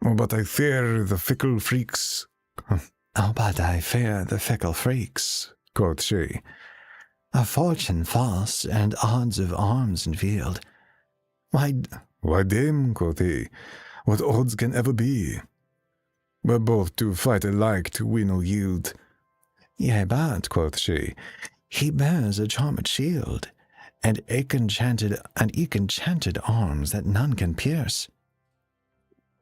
Oh, but I fear the fickle freaks. Quoth she. A fortune false, and odds of arms in field. Why, dame, quoth he, what odds can ever be? We're both do fight alike to win or yield. Yea, but, quoth she, he bears a charmed shield, and eke enchanted arms that none can pierce.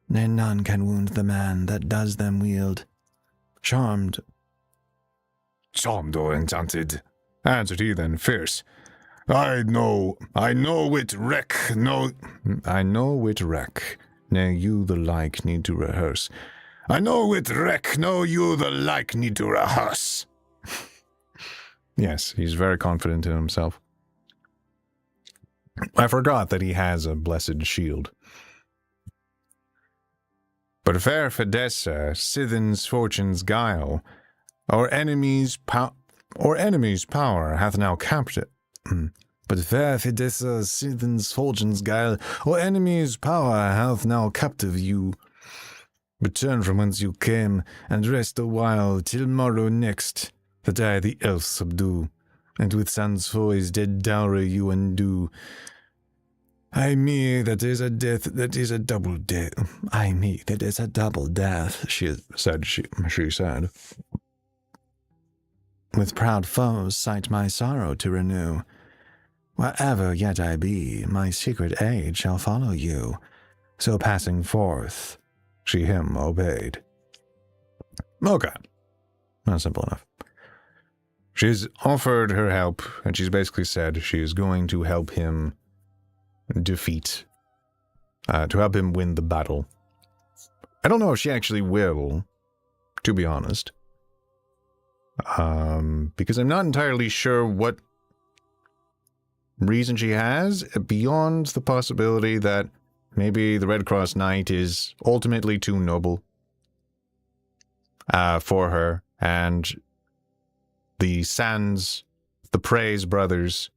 Nay, none can wound the man that does them wield. Charmed or enchanted, answered he then fierce. I know it wreck, nay, you the like need to rehearse. I know it wreck, no, you the like need to rehearse. Yes, he's very confident in himself. I forgot that he has a blessed shield. But fair Fidessa, Scythian's fortune's guile, or enemy's power hath now captured. But fair Fidessa, Scythian's fortune's guile, or enemy's power hath now captive you. Return from whence you came, and rest a while till morrow next, that I the elf subdue, and with sans foy's dead dowry you undo. Ay me, that is a death, that is a double death. Ay me, that is a double death, she said. With proud foes sight my sorrow to renew. Wherever yet I be, my secret aid shall follow you. So passing forth, she him obeyed. Okay. Not simple enough. She's offered her help, and she's basically said she's going to help him to help him win the battle. I don't know if she actually will, to be honest. Because I'm not entirely sure what reason she has, beyond the possibility that maybe the Red Cross Knight is ultimately too noble for her, and the Praise Brothers,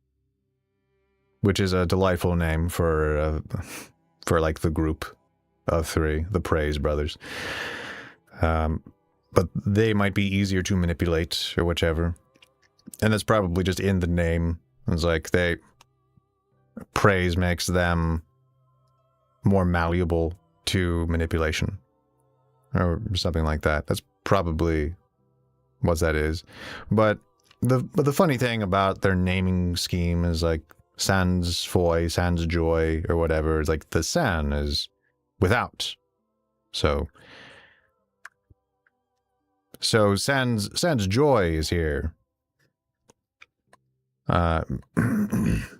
which is a delightful name for like the group of three, the Praise Brothers. But they might be easier to manipulate or whichever. And that's probably just in the name. It's like praise makes them more malleable to manipulation or something like that. That's probably what that is. But the funny thing about their naming scheme is like sans foy, sans joy, or whatever. It's like the san is without. So sans joy is here. But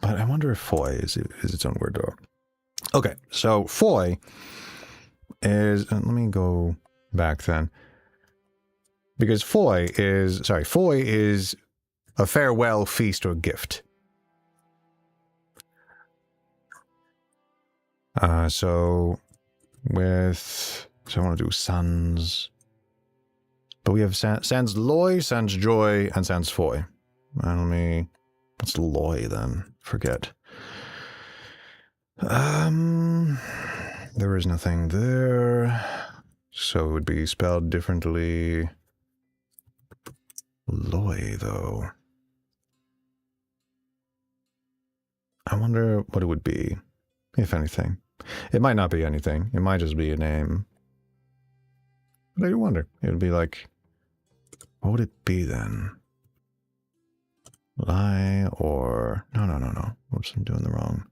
I wonder if foy is its own word though. Okay, so foy is, let me go back then. Because foy is a farewell feast or gift. So I want to do sans, but we have sans loy, sans joy, and sans foy. What's loy then? Forget. There is nothing there, so it would be spelled differently. Loy, though. I wonder what it would be, if anything. It might not be anything. It might just be a name. But I do wonder. It would be like, what would it be then? Lie or... No. Whoops, I'm doing the wrong...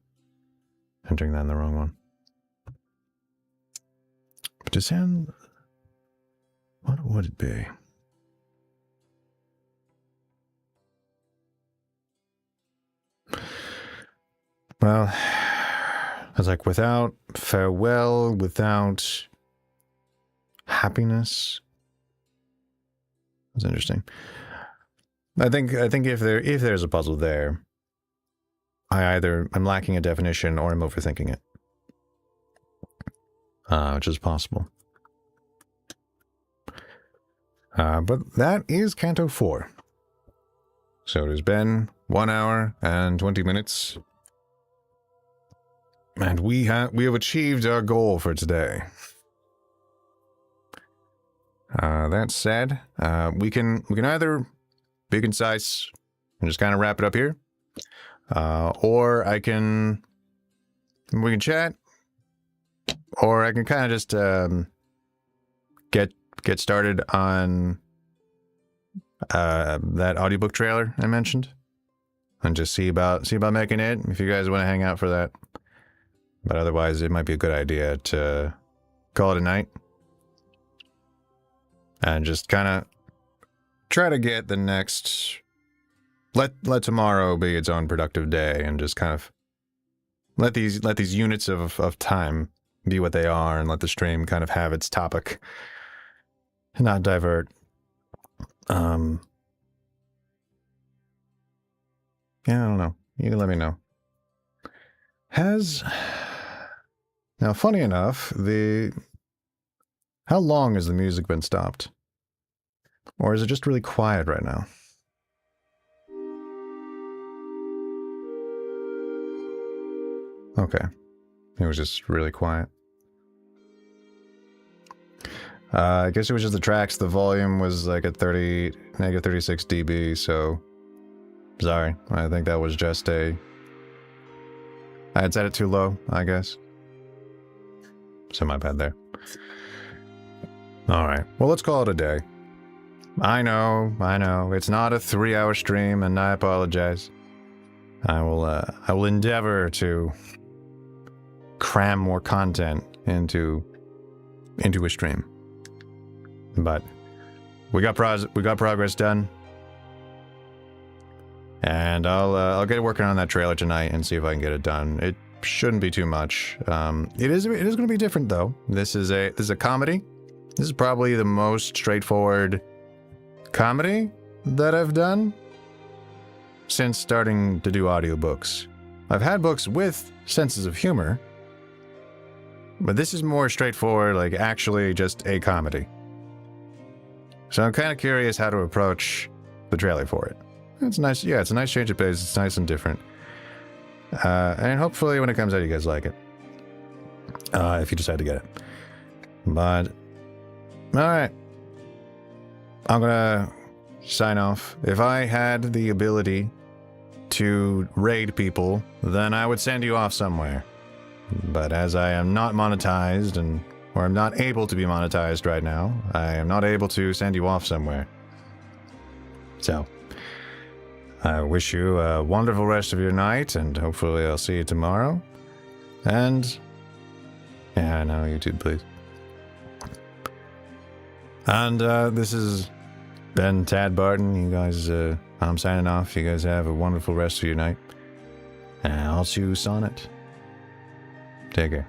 Entering that in the wrong one. But to sound... What would it be? Well, it's like without farewell, without happiness. That's interesting. I think if there's a puzzle there, I'm lacking a definition or I'm overthinking it. Which is possible. But that is Canto 4. So it has been 1 hour and 20 minutes. And we have achieved our goal for today. That said, we can either be concise and just kind of wrap it up here, or we can chat, or I can kind of just get started on that audiobook trailer I mentioned, and just see about making it. If you guys want to hang out for that. But otherwise, it might be a good idea to call it a night. And just kind of try to get the next... Let tomorrow be its own productive day, and just kind of let these units of time be what they are, and let the stream kind of have its topic. And not divert. Yeah, I don't know. You can let me know. Now, funny enough, how long has the music been stopped? Or is it just really quiet right now? Okay. It was just really quiet. I guess it was just the tracks. The volume was like at negative 36 dB, so... Sorry. I think that was just I had set it too low, I guess. So my bad there. Alright, well, let's call it a day. I know. It's not a 3-hour stream, and I apologize. I will endeavor to cram more content into a stream. But we got progress done. And I'll get working on that trailer tonight and see if I can get it done. It shouldn't be too much. It is going to be different though. This is a comedy. This is probably the most straightforward comedy that I've done since starting to do audiobooks. I've had books with senses of humor, but this is more straightforward, like actually just a comedy. So I'm kind of curious how to approach the trailer for it. It's nice. Yeah, it's a nice change of pace. It's nice and different. And hopefully when it comes out, you guys like it. If you decide to get it. But, alright. I'm gonna sign off. If I had the ability to raid people, then I would send you off somewhere. But as I am not monetized, or I'm not able to be monetized right now, I am not able to send you off somewhere. So... I wish you a wonderful rest of your night, and hopefully I'll see you tomorrow. And... yeah, no, YouTube, please. And, this has been Tad Barton. You guys, I'm signing off. You guys have a wonderful rest of your night. And I'll see you, Sonnet. Take care.